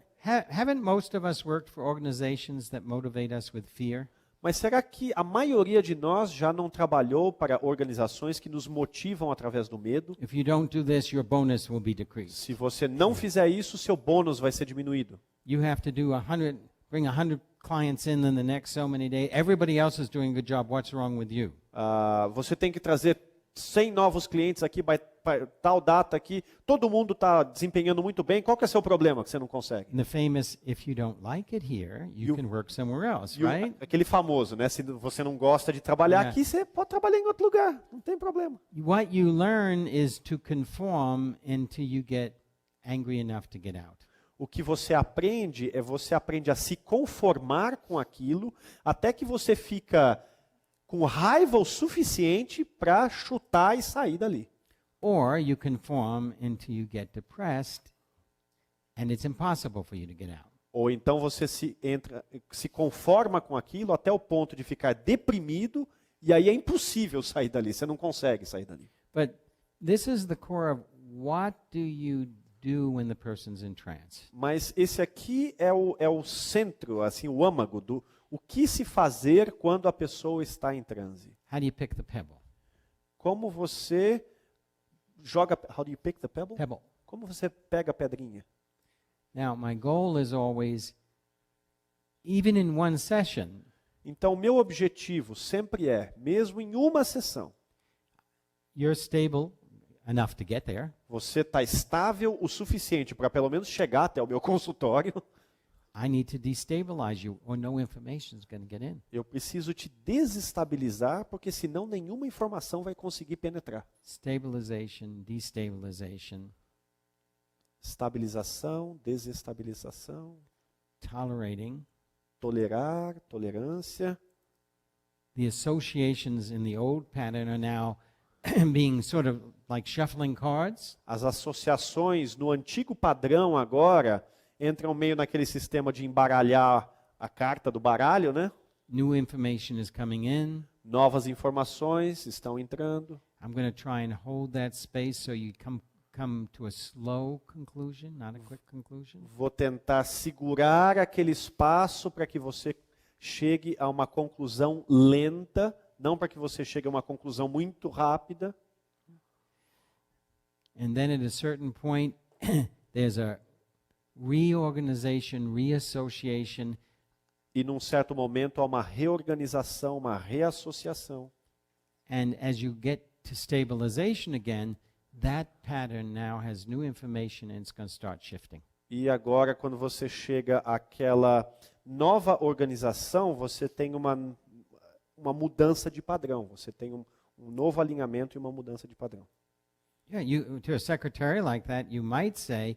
haven't most of us worked for organizations that motivate us with fear? Mas será que a maioria de nós já não trabalhou para organizações que nos motivam através do medo? If you don't do this, your bonus will be decreased. Se você não fizer isso, seu bônus vai ser diminuído. You have to do bring 100 clients in the next so many days. Everybody else is doing a good job. What's wrong with you? Você tem que trazer 100 novos clientes aqui, tal data aqui. Todo mundo está desempenhando muito bem. Qual que é o seu problema que você não consegue? And the famous, if you don't like it here, you can work somewhere else, E right? aquele famoso, né? Se você não gosta de trabalhar É. aqui, você pode trabalhar em outro lugar. Não tem problema. What you learn is to conform until you get angry enough to get out. O que você aprende a se conformar com aquilo até que você fica com raiva o suficiente para chutar e sair dali. Or you conform until you get depressed and it's impossible for you to get out. Ou então você se conforma com aquilo até o ponto de ficar deprimido e aí é impossível sair dali, você não consegue sair dali. But this is the core of what do you do when the person's in trance? Mas esse aqui é o centro, assim, o âmago do o que se fazer quando a pessoa está em transe. How do you pick the pebble? Como você joga, how do you pick the pebble? Pebble. Como você pega a pedrinha? Now, my goal is always, even in one session, Então, meu objetivo sempre é, mesmo em uma sessão, you're stable enough to get there. você está estável o suficiente para pelo menos chegar até o meu consultório. I need to destabilize you, or no information is going to get in. Eu preciso te desestabilizar, porque senão nenhuma informação vai conseguir penetrar. Stabilization, destabilization, Estabilização, desestabilização, tolerating, tolerar, tolerância, the associations in the old pattern are now being sort of like shuffling cards. As associações no antigo padrão agora entram meio naquele sistema de embaralhar a carta do baralho, né? New information is coming in. Novas informações estão entrando. I'm going to try and hold that space so you come to a slow conclusion, not a quick conclusion. Vou tentar segurar aquele espaço para que você chegue a uma conclusão lenta, não para que você chegue a uma conclusão muito rápida. And then at a certain point, there's a reorganization, reassociation, E num certo momento há uma reorganização, uma reassociação. and as you get to stabilization again, that pattern now has new information and it's going to start shifting. E agora, quando você chega àquela nova organização, você tem uma mudança de padrão. Você tem um novo alinhamento e uma mudança de padrão. Yeah, to a secretary like that, you might say,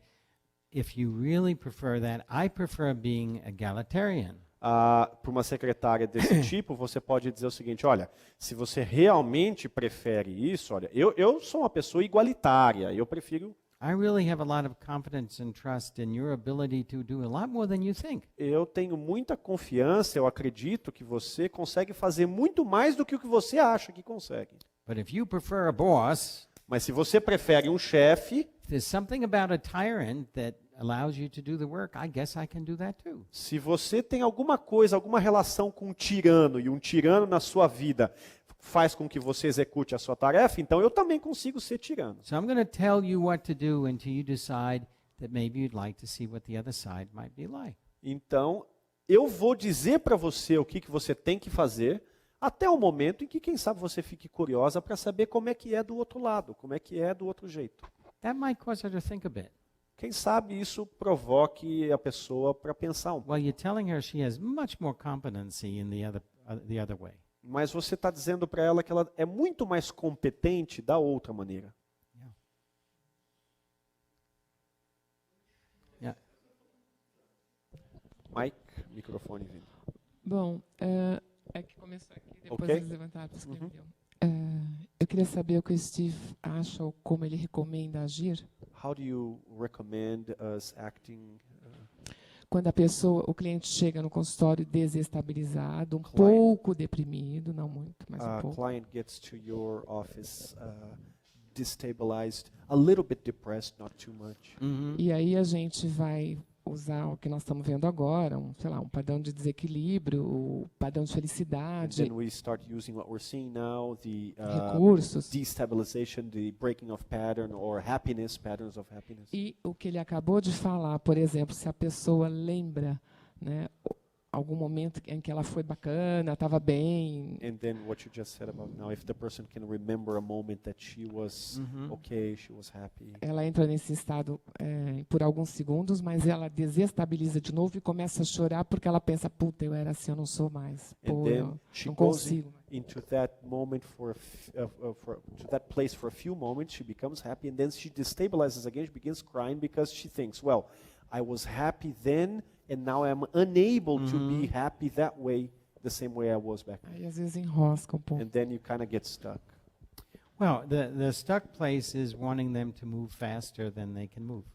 if you really prefer that, I prefer being egalitarian. Para uma secretária desse tipo, você pode dizer o seguinte: olha, se você realmente prefere isso, olha, eu sou uma pessoa igualitária, eu prefiro. I really have a lot of confidence and trust in your ability to do a lot more than you think. Eu tenho muita confiança, eu acredito que você consegue fazer muito mais do que o que você acha que consegue. But if you prefer a boss, Mas se você prefere um chefe, if there's something about a tyrant that allows you to do the work, I guess I can do that too. se você tem alguma coisa, alguma relação com um tirano e um tirano na sua vida faz com que você execute a sua tarefa, então eu também consigo ser tirano. So I'm going to tell you what to do until you decide that maybe you'd like to see what the other side might be like. Então, eu vou dizer para você o que você tem que fazer até o momento em que, quem sabe, você fique curiosa para saber como é que é do outro lado, como é que é do outro jeito. That might cause her to think a bit. Quem sabe isso provoque a pessoa para pensar um pouco. Well, you're telling her she has much more competency in the other way. Mas você está dizendo para ela que ela é muito mais competente da outra maneira. Yeah. Mike, microfone vindo. Bom, é que começou aqui, depois Ok. eles levantaram para escrever. Eu queria saber o que o Steve acha ou como ele recomenda agir How do you recommend us acting? quando o cliente chega no consultório desestabilizado, um Client. pouco deprimido, não muito, mas um pouco. Client gets to your office destabilized, a little bit depressed, not too much. E aí a gente vai usar o que nós estamos vendo agora, um padrão de desequilíbrio, o padrão de And felicidade, then we start using what we're seeing now, the recursos. destabilization, the breaking of pattern or happiness, patterns of happiness. E o que ele acabou de falar, por exemplo, se a pessoa lembra, né, algum momento em que ela foi bacana, estava bem, And then what you just said about now, if the person can remember a moment that she was okay, she was happy. ela entra nesse estado por alguns segundos, mas ela desestabiliza de novo e começa a chorar porque ela pensa, puta, eu era assim, eu não sou mais. And Pô, then eu she não goes consigo. into that moment to that place for a few moments, she becomes happy, and then she destabilizes again, she begins crying because she thinks, well, I was happy then, and now I'm unable to be happy that way, the same way I was back then. Aí às vezes enrosca um pouco. And then you kind of get stuck. Well, the stuck place is wanting them to move faster than they can move.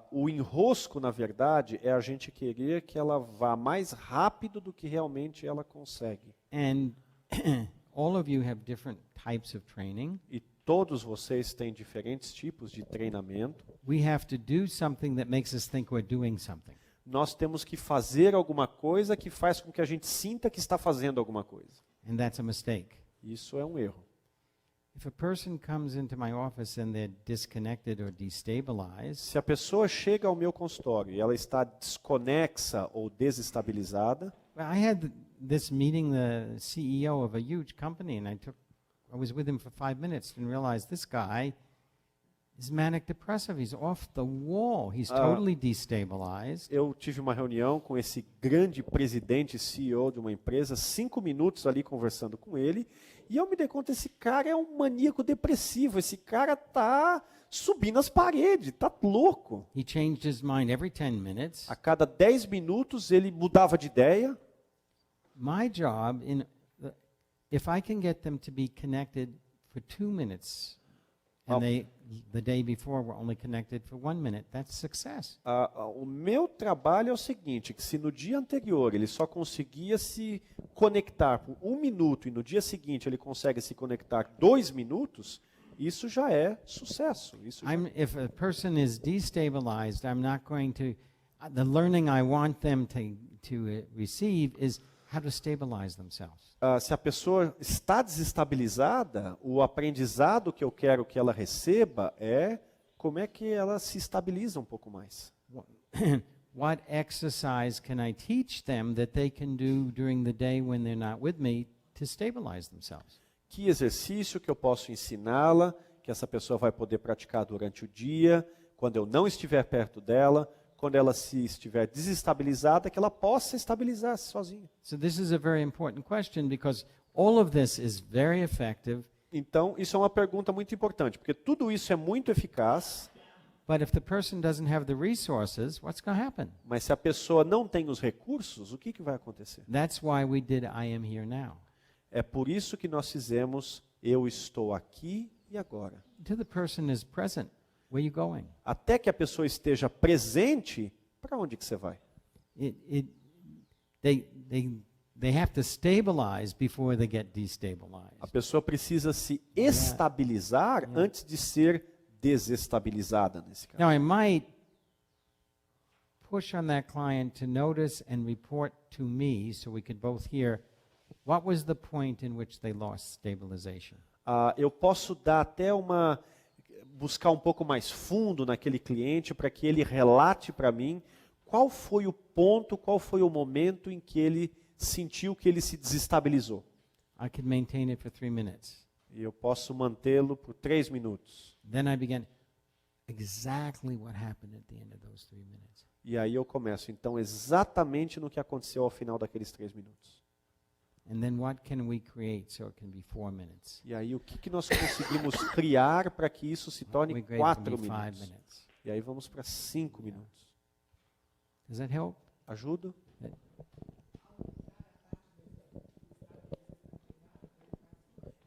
O enrosco, na verdade, é a gente querer que ela vá mais rápido do que realmente ela consegue. And all of you have different types of training. E todos vocês têm diferentes tipos de treinamento. We have to do something that makes us think we're doing something. Nós temos que fazer alguma coisa que faz com que a gente sinta que está fazendo alguma coisa. And that's a mistake. Isso é um erro. If a person comes into my office and they're disconnected or destabilized, Se a pessoa chega ao meu consultório e ela está desconexa ou desestabilizada, well, I had this meeting the CEO of a huge company, and I was with him for 5 minutes and realized this guy is manic depressive. He's off the wall. He's totally destabilized. eu tive uma reunião com esse grande presidente, CEO de uma empresa, 5 minutos ali conversando com ele, e eu me dei conta, esse cara é um maníaco depressivo, esse cara tá subindo as paredes, tá louco. He changed his mind every 10 minutes. A cada 10 minutos ele mudava de ideia. My job if I can get them to be connected for 2 minutes, and Oh. the day before were only connected for 1 minute, that's success. O meu trabalho é o seguinte, que se no dia anterior ele só conseguia se conectar por 1 minuto e no dia seguinte ele consegue se conectar 2 minutos, isso já é sucesso. Isso já... If a person is destabilized, I'm not going to. The learning I want them to receive is how to stabilize themselves. Se a pessoa está desestabilizada, o aprendizado que eu quero que ela receba é como é que ela se estabiliza um pouco mais. What exercise can I teach them that they can do during the day when they're not with me to stabilize themselves? Que exercício que eu posso ensiná-la, que essa pessoa vai poder praticar durante o dia, quando eu não estiver perto dela, quando ela se estiver desestabilizada, que ela possa estabilizar-se sozinha. So this is a very important question because all of this is very effective, Então, isso é uma pergunta muito importante, porque tudo isso é muito eficaz, but if the person doesn't have the resources, what's going to happen? mas se a pessoa não tem os recursos, o que vai acontecer? That's why we did I Am Here Now. É por isso que nós fizemos Eu Estou Aqui e Agora. Until the person is present, where are you going? Até que a pessoa esteja presente, para onde que você vai? They have to stabilize before they get destabilized. A pessoa precisa se estabilizar antes de ser desestabilizada, nesse caso. Now, I might push on that client to notice and report to me so we could both hear what was the point in which they lost stabilization. Eu posso dar até buscar um pouco mais fundo naquele cliente para que ele relate para mim qual foi o ponto, qual foi o momento em que ele sentiu que ele se desestabilizou. I could maintain it for 3 minutes. E eu posso mantê-lo por 3 minutos. Then I began exactly what happened at the end of those 3 minutes. E aí eu começo, então, exatamente no que aconteceu ao final daqueles 3 minutos. And then what can we create so it can be 4 minutes? E aí o que nós conseguimos criar para que isso se torne We create 4 it can be 5 minutos? minutes. E aí vamos para 5 minutos. Does that help? Ajuda?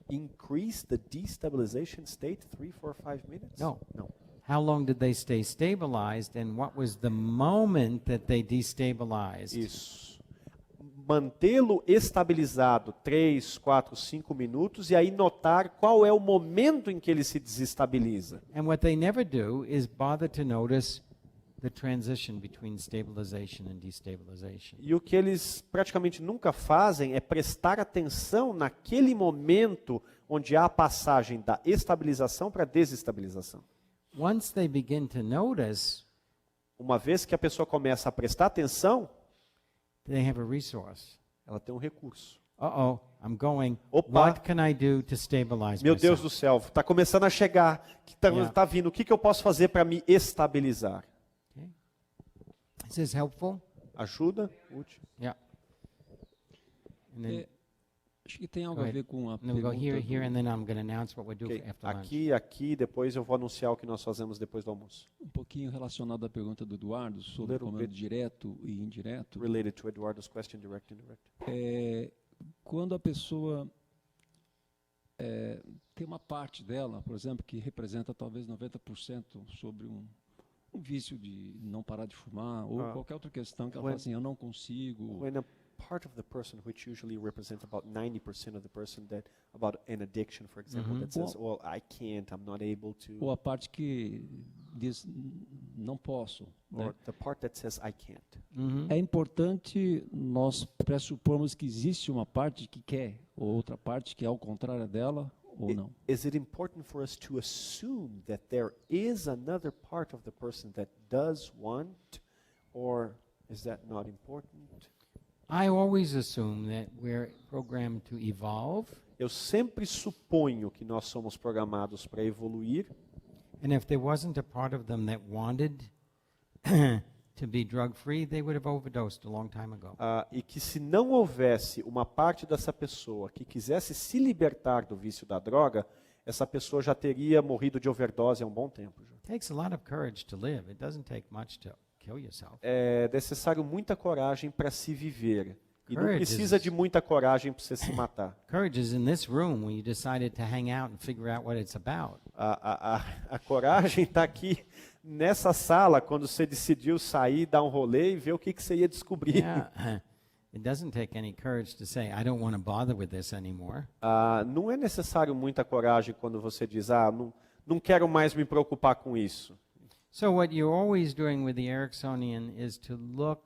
Increase the destabilization state 3, 4, 5 minutes? No. Não. How long did they stay stabilized and what was the moment that they destabilized? Isso. Mantê-lo estabilizado 3, 4, 5 minutos e aí notar qual é o momento em que ele se desestabiliza. And what they never do is bother to notice the transition between stabilization and destabilization. E o que eles praticamente nunca fazem é prestar atenção naquele momento onde há a passagem da estabilização para a desestabilização. Once they begin to notice, Uma vez que a pessoa começa a prestar atenção, they have a resource. ela tem um recurso. Uh-oh, I'm going. Opa. What can I do to stabilize Meu Deus myself? do céu, está começando a chegar, Yeah. tá vindo, o que eu posso fazer para me estabilizar? Okay. Is this helpful? Ajuda? Útil. Yeah. And then, Acho que tem algo Go a ahead. ver com a and then we go pergunta here, here, do- and then I'm going to announce what we do Ok. after lunch. Aqui, depois eu vou anunciar o que nós fazemos depois do almoço. um pouquinho relacionado à pergunta do Eduardo sobre o Little comando bit. direto e indireto. Related to Eduardo's question, direct and indirect. Quando a pessoa tem uma parte dela, por exemplo, que representa talvez 90% sobre um vício de não parar de fumar, ou Ah. qualquer outra questão que ela When- fala assim, eu não consigo. When a part of the person, which usually represents about 90% of the person, that about an addiction, for example, that says, "Well, I can't, I'm not able to," Ou a parte que diz, não posso. né? or the part that says, "I can't." Mhm. É importante nós pressupormos que existe uma parte que quer, ou outra parte que é ao contrário dela, ou não. Is it important for us to assume that there is another part of the person that does want, or is that not important? I always assume that we're programmed to evolve, Eu sempre suponho que nós somos programados para evoluir, and if there wasn't a part of them that wanted to be drug-free, they would have overdosed a long time ago. e que se não houvesse uma parte dessa pessoa que quisesse se libertar do vício da droga, essa pessoa já teria morrido de overdose há um bom tempo. Já. It takes a lot of courage to live. It doesn't take much to kill yourself. É necessário muita coragem para se viver. E não Courage precisa is- de muita coragem para você se matar. Courage is in this room when you decided to hang out and figure out what it's about. A coragem está aqui nessa sala quando você decidiu sair, dar um rolê e ver o que, que você ia descobrir. Yeah. It doesn't take any courage to say, I don't want to bother with this anymore. Não é necessário muita coragem quando você diz, não quero mais me preocupar com isso. So what you're always doing with the Ericksonian is to look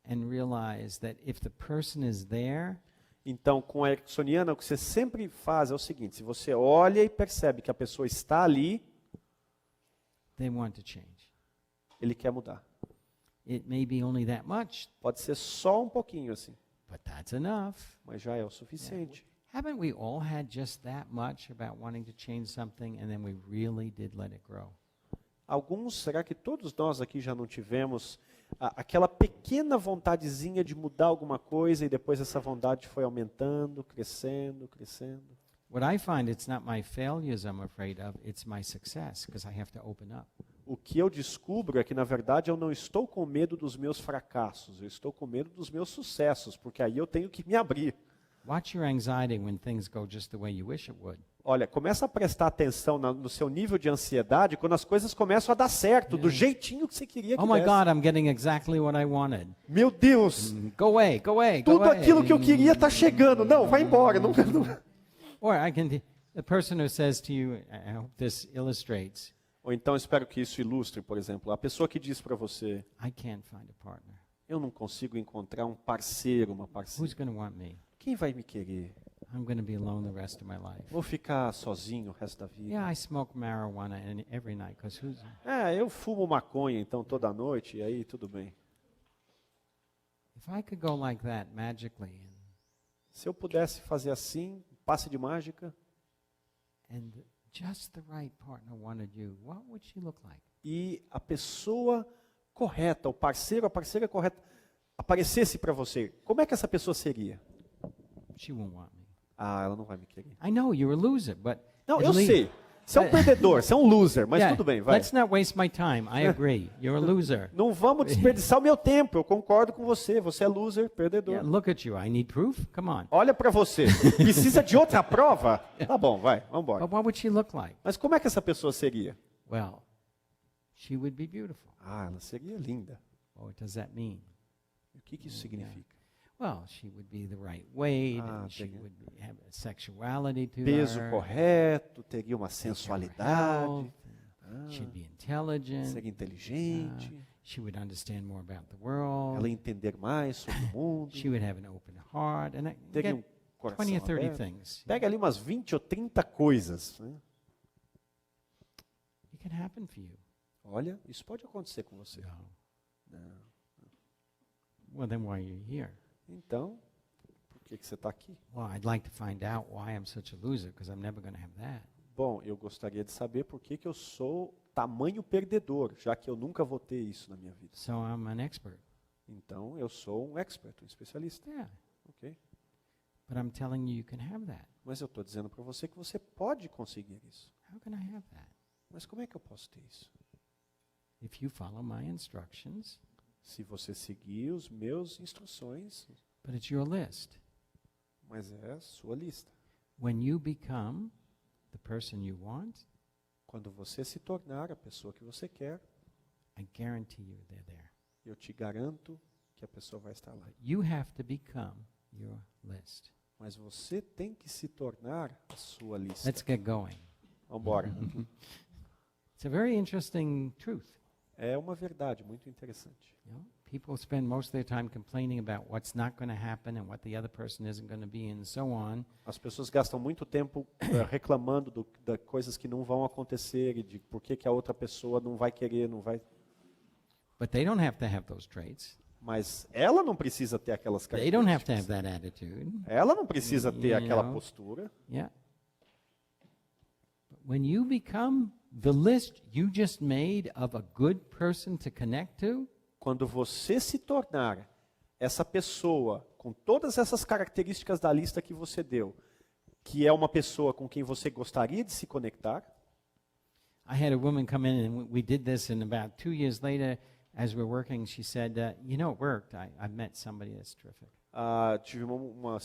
and realize that if the person is there, Então, com a ericksoniana, o que você sempre faz é o seguinte, se você olha e percebe que a pessoa está ali, they want to change. ele quer mudar. It may be only that much, Pode ser só um pouquinho assim, but that's enough. mas já é o suficiente. Haven't we all had just that much about wanting to change something and then we really did let it grow? Será que todos nós aqui já não tivemos aquela pequena vontadezinha de mudar alguma coisa e depois essa vontade foi aumentando, crescendo, crescendo? What I find, it's not my failures I'm afraid of, it's my success, because I have to open up. O que eu descubro é que, na verdade, eu não estou com medo dos meus fracassos, eu estou com medo dos meus sucessos, porque aí eu tenho que me abrir. Watch your anxiety when things go just the way you wish it would. Olha, começa a prestar atenção no seu nível de ansiedade quando as coisas começam a dar certo, do jeitinho que você queria que Oh my desse. God, I'm getting exactly what I wanted. Meu Deus, Go away, go away, go tudo away. aquilo que eu queria está chegando. Não, vai embora. Não. Or the person who says to you, I hope this illustrates, Ou então, espero que isso ilustre, por exemplo, a pessoa que diz para você, I can't find a partner. eu não consigo encontrar um parceiro, uma parceira. Who's going to want me? Quem vai me querer? I'm going to be alone the rest of my life. Vou ficar sozinho o resto da vida. Yeah, I smoke marijuana every night because who's... Eu fumo maconha então toda noite e aí tudo bem. If I could go like that magically Se eu pudesse fazer assim, passe de mágica, and just the right partner wanted you, what would she look like? e a pessoa correta, o parceiro, a parceira correta, aparecesse para você, como é que essa pessoa seria? She won't want me. Ela não vai me querer. I know you're a loser, but Não, at eu least- sei. Você é um perdedor, você é um loser, mas Yeah, tudo bem, vai. let's not waste my time. I agree. You're a loser. Não vamos desperdiçar o meu tempo, eu concordo com você, você é loser, perdedor. Yeah, look at you. I need proof. Come on. Olha para você, precisa de outra prova? Tá bom, vai, vamos embora. But what would she look like? Mas como é que essa pessoa seria? Well, she would be beautiful. Ela seria linda. What does that mean? E o que isso significa? Well, she would be the right weight, and she entendi. would have a sexuality to Peso her. correto, teria uma take care of her sensualidade, health, She'd be intelligent. seria inteligente, She would understand more about the world. ela ia entender mais sobre o mundo, She would have an open heart, and teria get um coração 20 or 30 aberto. things. Pega ali umas 20 ou 30 coisas. Né? It can happen for you. Olha, isso pode acontecer com você. Well, then why are you here? Então, por que você está aqui? Well, I'd like to find out why I'm such a loser, because I'm never going to have that. Bom, eu gostaria de saber por que eu sou tamanho perdedor, já que eu nunca vou ter isso na minha vida. So I'm an expert. Então, eu sou um expert, um especialista. Yeah. Ok? But I'm telling you, you can have that. Mas eu estou dizendo para você que você pode conseguir isso. How can I have that? Mas como é que eu posso ter isso? If you follow my instructions, Se você seguir os meus instruções, but it's your list. mas é a sua lista. When you become the person you want, Quando você se tornar a pessoa que você quer, I guarantee you they're there. eu te garanto que a pessoa vai estar lá. You have to become your list. Mas você tem que se tornar a sua lista. Let's get going. Vamos embora. It's a very interesting truth. É uma verdade muito interessante. You know? People spend most of their time complaining about what's not going to happen and what the other person isn't going to be and so on. As pessoas gastam muito tempo reclamando de coisas que não vão acontecer e de por que a outra pessoa não vai querer, não vai. But they don't have to have those traits. Mas ela não precisa ter aquelas They don't have to have características. that attitude. Ela não precisa ter You aquela know. postura. Yeah. But when you become the list you just made of a good person to connect to, Quando você se tornar essa pessoa com todas essas características da lista que você deu, que é uma pessoa com quem você gostaria de se conectar. I had a woman come in and we did this, and about 2 years later, as we're working, she said, you know, it worked. I met somebody that's terrific. Tive uma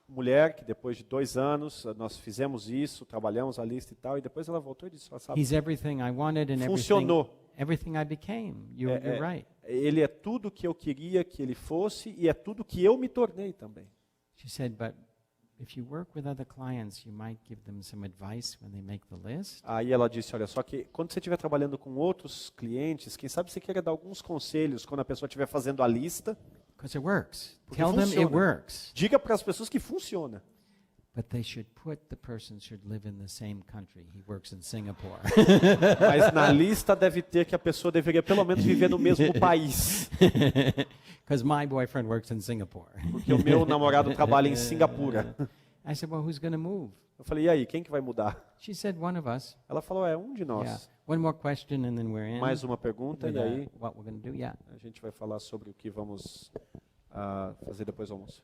mulher que depois de 2 anos, nós fizemos isso, trabalhamos a lista e tal, e depois ela voltou e disse, sabe, He's everything I wanted and funcionou. everything I became. You're right. Ele é tudo que eu queria que ele fosse e é tudo que eu me tornei também. She said, but if you work with other clients, you might give them some advice when they make the list. Aí ela disse, olha, só que quando você estiver trabalhando com outros clientes, quem sabe você queira dar alguns conselhos quando a pessoa estiver fazendo a lista. Because it works. Porque Tell them it funciona. works. Diga para as pessoas que funciona. But the person should live in the same country. He works in Singapore. Mas na lista deve ter que a pessoa deveria pelo menos viver no mesmo país. Because my boyfriend works in Singapore. Porque o meu namorado trabalha em Singapura. I said, well, who's going to move? Eu falei, e aí, quem que vai mudar? She said, one of us. Ela falou, um de nós. Yeah. One more question and then we're in. Mais uma pergunta with, e aí what we're going to do. Yeah. a gente vai falar sobre o que vamos fazer depois do almoço.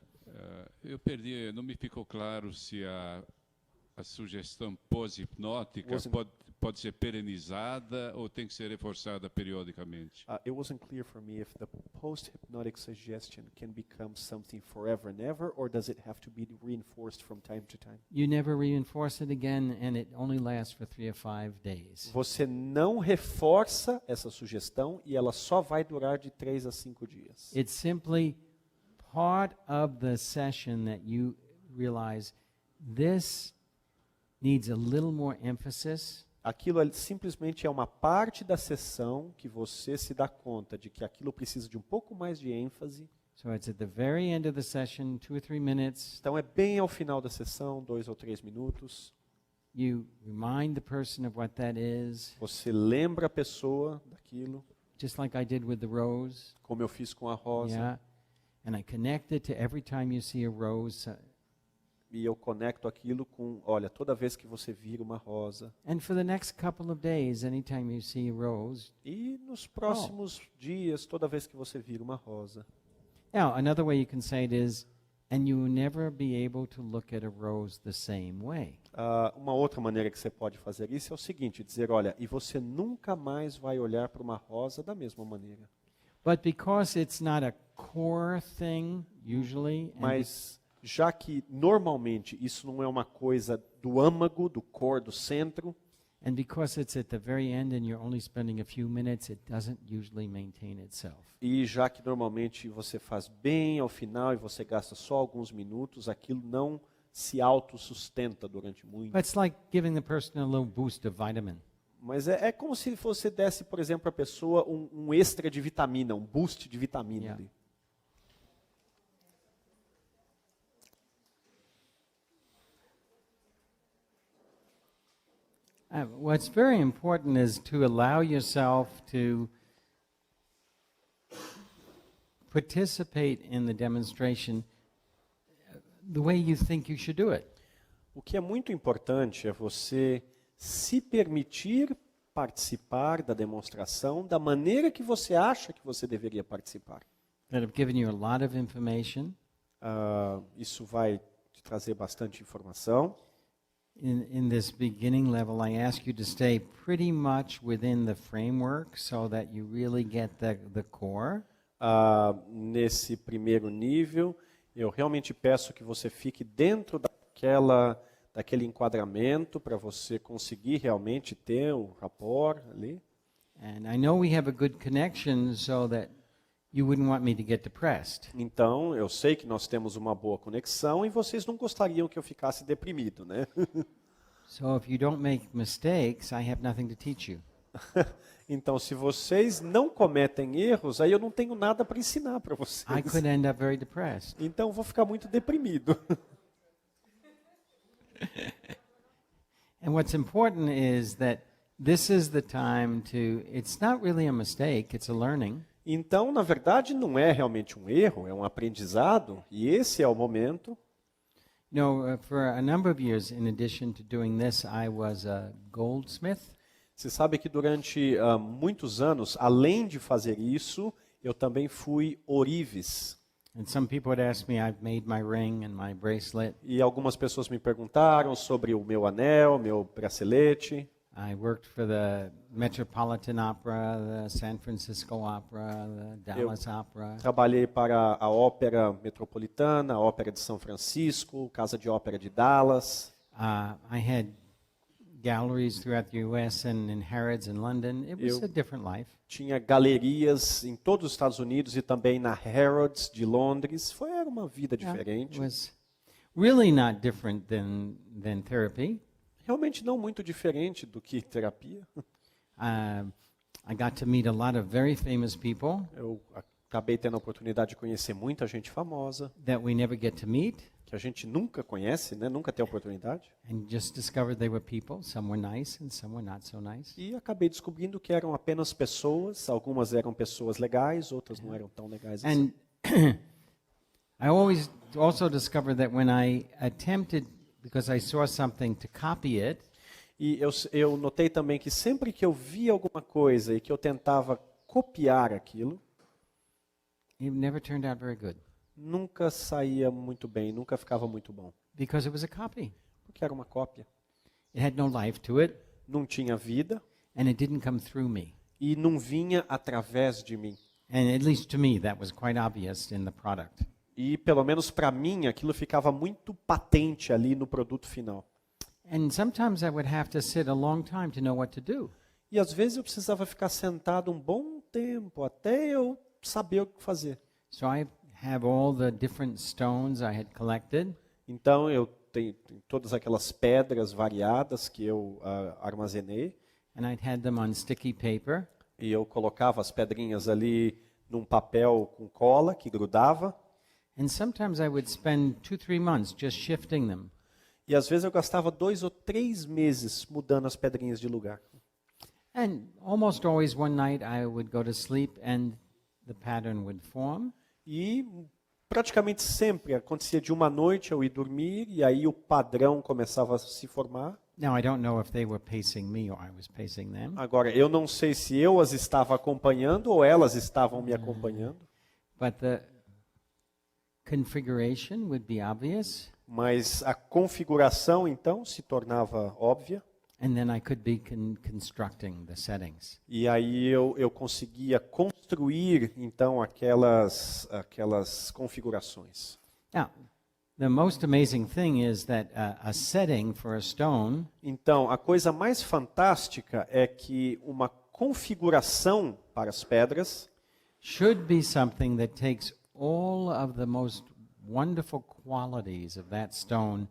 Eu perdi, não me ficou claro se a sugestão pós-hipnótica pode ser perenizada ou tem que ser reforçada periodicamente. It wasn't clear for me if the post-hypnotic suggestion can become something forever and ever, or does it have to be reinforced from time to time? You never reinforce it again, and it only lasts for 3 or 5 days. Você não reforça essa sugestão e ela só vai durar de 3 a 5 dias. It's simply part of the session that you realize this needs a little more emphasis. Aquilo simplesmente é uma parte da sessão que você se dá conta de que aquilo precisa de um pouco mais de ênfase. So it's at the very end of the session, 2 or 3 minutes. Então é bem ao final da sessão, 2 ou 3 minutos. You remind the person of what that is, Você lembra a pessoa daquilo, just like I did with the rose. como eu fiz com a rosa. Yeah. And I connect it to every time you see a rose. E eu conecto aquilo com, olha, toda vez que você vira uma rosa. And for the next couple of days, anytime you see a rose. E nos próximos dias, toda vez que você vira uma rosa. Now, another way you can say it is, and you will never be able to look at a rose the same way. Uma outra maneira que você pode fazer isso é o seguinte, dizer, olha, e você nunca mais vai olhar para uma rosa da mesma maneira. But because it's not a core thing, usually, and Mas já que normalmente isso não é uma coisa do âmago, do core, do centro, and because it's at the very end and you're only spending a few minutes, it doesn't usually maintain itself. e já que normalmente você faz bem ao final e você gasta só alguns minutos, aquilo não se autossustenta durante muito. But it's like giving the person a little boost of vitamin. Mas é como se você desse, por exemplo, à pessoa um extra de vitamina, um boost de vitamina Yeah. ali. What's very important is to allow yourself to participate in the demonstration the way you think you should do it. O que é muito importante é você se permitir participar da demonstração da maneira que você acha que você deveria participar. That have given you a lot of information. Isso vai te trazer bastante informação. In this beginning level, I ask you to stay pretty much within the framework so that you really get the core. Nesse primeiro nível, eu realmente peço que você fique dentro daquele enquadramento para você conseguir realmente ter o rapport ali. And I know we have a good connection so that you wouldn't want me to get depressed. Então, eu sei que nós temos uma boa conexão e vocês não gostariam que eu ficasse deprimido, né? So if you don't make mistakes, I have nothing to teach you. Então, se vocês não cometem erros, aí eu não tenho nada para ensinar para vocês. I could end up very depressed. Então, eu vou ficar muito deprimido. And what's important is that this is the time to, it's not really a mistake, it's a learning. Então, na verdade, não é realmente um erro, é um aprendizado, e esse é o momento. You know, for a number of years, in addition to doing this, I was a goldsmith. Você sabe que durante muitos anos, além de fazer isso, eu também fui ourives. And some people would ask me, I've made my ring and my bracelet. E algumas pessoas me perguntaram sobre o meu anel, meu bracelete. I worked for the Metropolitan Opera, the San Francisco Opera, the Dallas Opera. Trabalhei para a Ópera Metropolitana, a Ópera de São Francisco, Casa de Ópera de Dallas. I had galleries throughout the U.S. and in Harrods in London. It was Eu- a different life. Tinha galerias em todos os Estados Unidos e também na Harrods de Londres. Era uma vida diferente. It was really not different than therapy. Realmente não muito diferente do que terapia. I got to meet a lot of very famous people Eu acabei tendo a oportunidade de conhecer muita gente famosa, that we never get to meet, que a gente nunca conhece, né? Nunca tem a oportunidade. and just discovered they were people. Some were nice and some were not so nice. E acabei descobrindo que eram apenas pessoas, algumas eram pessoas legais, outras não eram tão legais assim. And I always also discovered that when I attempted, because I saw something, to copy it, E eu notei também que sempre que eu via alguma coisa e que eu tentava copiar aquilo, it never turned out very good nunca saía muito bem, nunca ficava muito bom, because it was a copy. porque era uma cópia. It had no life to it, Não tinha vida and it didn't come through me. e não vinha através de mim. And at least to me, that was quite obvious in the product. E pelo menos para mim, aquilo ficava muito patente ali no produto final. And sometimes I would have to sit a long time to know what to do. E às vezes eu precisava ficar sentado um bom tempo até eu saber o que fazer. So I have all the different stones I had collected, Então eu tenho todas aquelas pedras variadas que eu armazenei and I'd had them on sticky paper. e eu colocava as pedrinhas ali num papel com cola que grudava. And sometimes I would spend 2-3 months just shifting them. E às vezes eu gastava 2 ou 3 meses mudando as pedrinhas de lugar. And almost always one night I would go to sleep and the pattern would form. E praticamente sempre acontecia de uma noite eu ir dormir e aí o padrão começava a se formar. Now I don't know if they were pacing me or I was pacing them, Agora, eu não sei se eu as estava acompanhando ou elas estavam me acompanhando, but the configuration would be obvious, mas a configuração então se tornava óbvia and then I could be constructing the settings. e aí eu conseguia construir então aquelas configurações. Now, the most amazing thing is that a setting for a stone Então, a coisa mais fantástica é que uma configuração para as pedras should be something that takes all of the most wonderful qualities of that stone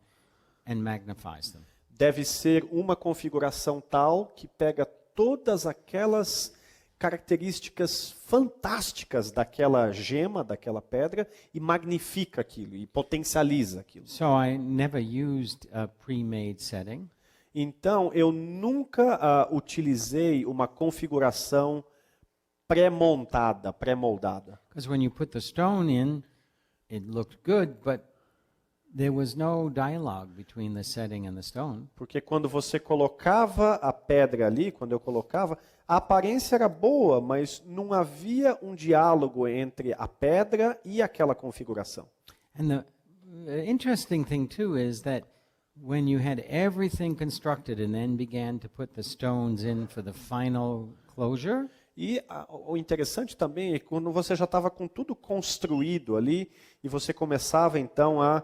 and magnifies them. deve ser uma configuração tal que pega todas aquelas características fantásticas daquela gema, daquela pedra, e magnifica aquilo, e potencializa aquilo. So I never used a pre-made setting. Então, eu nunca utilizei uma configuração pré-montada, pré-moldada. Because when you put the stone in, it looked good, but there was no dialogue between the setting and the stone. Porque quando você colocava a pedra ali, quando eu colocava, a aparência era boa, mas não havia um diálogo entre a pedra e aquela configuração. And the interesting thing too is that when you had everything constructed and then began to put the stones in for the final closure, E o interessante também é que quando você já estava com tudo construído ali e você começava então a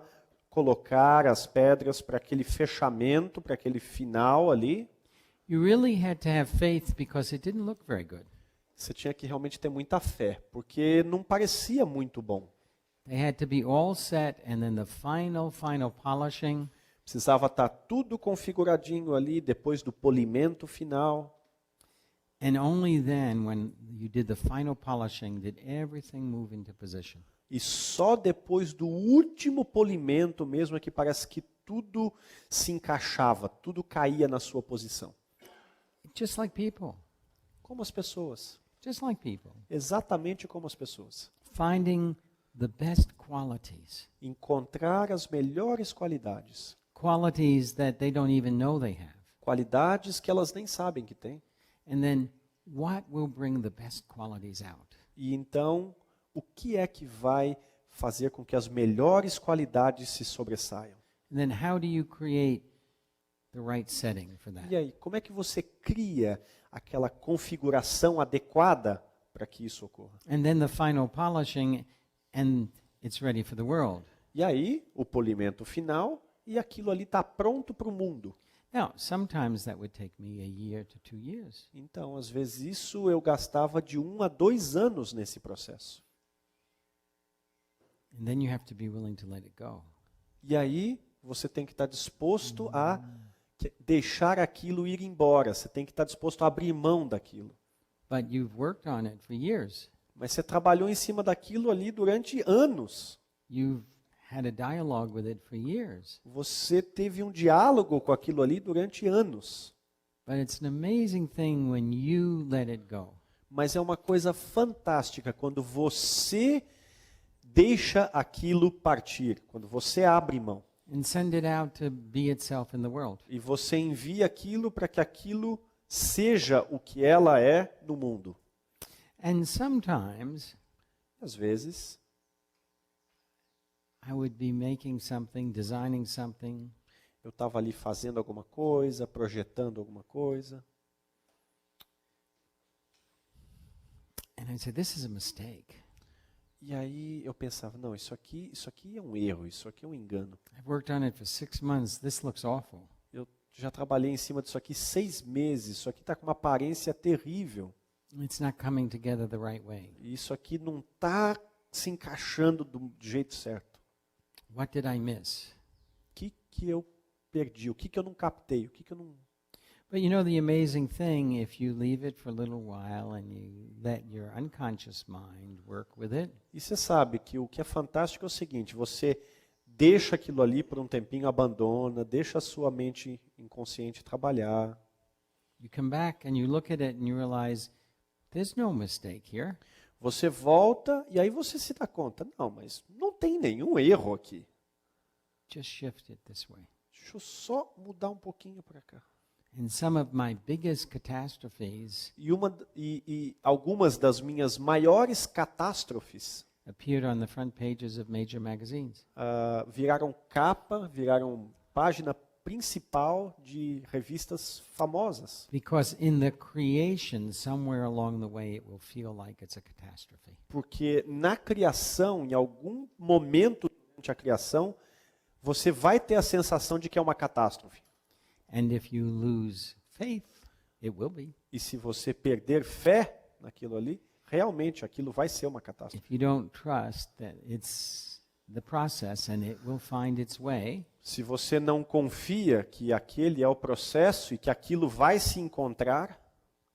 colocar as pedras para aquele fechamento, para aquele final ali, you really had to have faith because it didn't look very good. você tinha que realmente ter muita fé, porque não parecia muito bom. They had to be all set and then the final polishing. Precisava estar tudo configuradinho ali depois do polimento final. And only then, when you did the final polishing, did everything move into position. E só depois do último polimento mesmo é que parece que tudo se encaixava, tudo caía na sua posição. Just like people. Como as pessoas. Just like people. Exatamente como as pessoas. Finding the best qualities. Encontrar as melhores qualidades. Qualities that they don't even know they have. Qualidades que elas nem sabem que têm. And then, what will bring the best qualities out? E então, o que é que vai fazer com que as melhores qualidades se sobressaiam? And then, how do you create the right setting for that. E aí, como é que você cria aquela configuração adequada para que isso ocorra? And then the final polishing, and it's ready for the world. E aí, o polimento final e aquilo ali está pronto para o mundo. Now, sometimes that would take me a year to 2 years. Então, às vezes, isso eu gastava de 1 a 2 anos nesse processo. And then you have to be willing to let it go. E aí, você tem que estar disposto a deixar aquilo ir embora. Você tem que estar disposto a abrir mão daquilo. But you've worked on it for years. Mas você trabalhou em cima daquilo ali durante anos. You've had a dialogue with it for years. Você teve um diálogo com aquilo ali durante anos. But it's an amazing thing when you let it go. Mas é uma coisa fantástica quando você deixa aquilo partir, quando você abre mão. And send it out to be itself in the world. E você envia aquilo para que aquilo seja o que ela é no mundo. And sometimes Às vezes, I would be making something, designing something, eu estava ali fazendo alguma coisa, projetando alguma coisa, and I'd say, this is a mistake. e aí eu pensava, não, isso aqui é um erro, isso aqui é um engano. I've worked on it for 6 months. This looks awful. Eu já trabalhei em cima disso aqui 6 meses, isso aqui está com uma aparência terrível. It's not coming together the right way. E isso aqui não está se encaixando do jeito certo. What did I miss? O que eu perdi? O que eu não captei? O que eu não... But you know the amazing thing, if you leave it for a little while and you let your unconscious mind work with it, E você sabe que o que é fantástico é o seguinte, você deixa aquilo ali por um tempinho, abandona, deixa a sua mente inconsciente trabalhar. you come back and you look at it and you realize there's no mistake here. Você volta e aí você se dá conta, não, mas não tem nenhum erro aqui. Just shift it this way. Deixa eu só mudar um pouquinho para cá. And some of my biggest catastrophes E algumas das minhas maiores catástrofes appeared on the front pages of major magazines. viraram capa, viraram página principal de revistas famosas. Because in the creation, somewhere along the way, it will feel like it's a catastrophe. Porque na criação, em algum momento durante a criação, você vai ter a sensação de que é uma catástrofe. And if you lose faith, it will be. E se você perder fé naquilo ali, realmente aquilo vai ser uma catástrofe. If you don't trust that it's the process and it will find its way, Se você não confia que aquele é o processo e que aquilo vai se encontrar,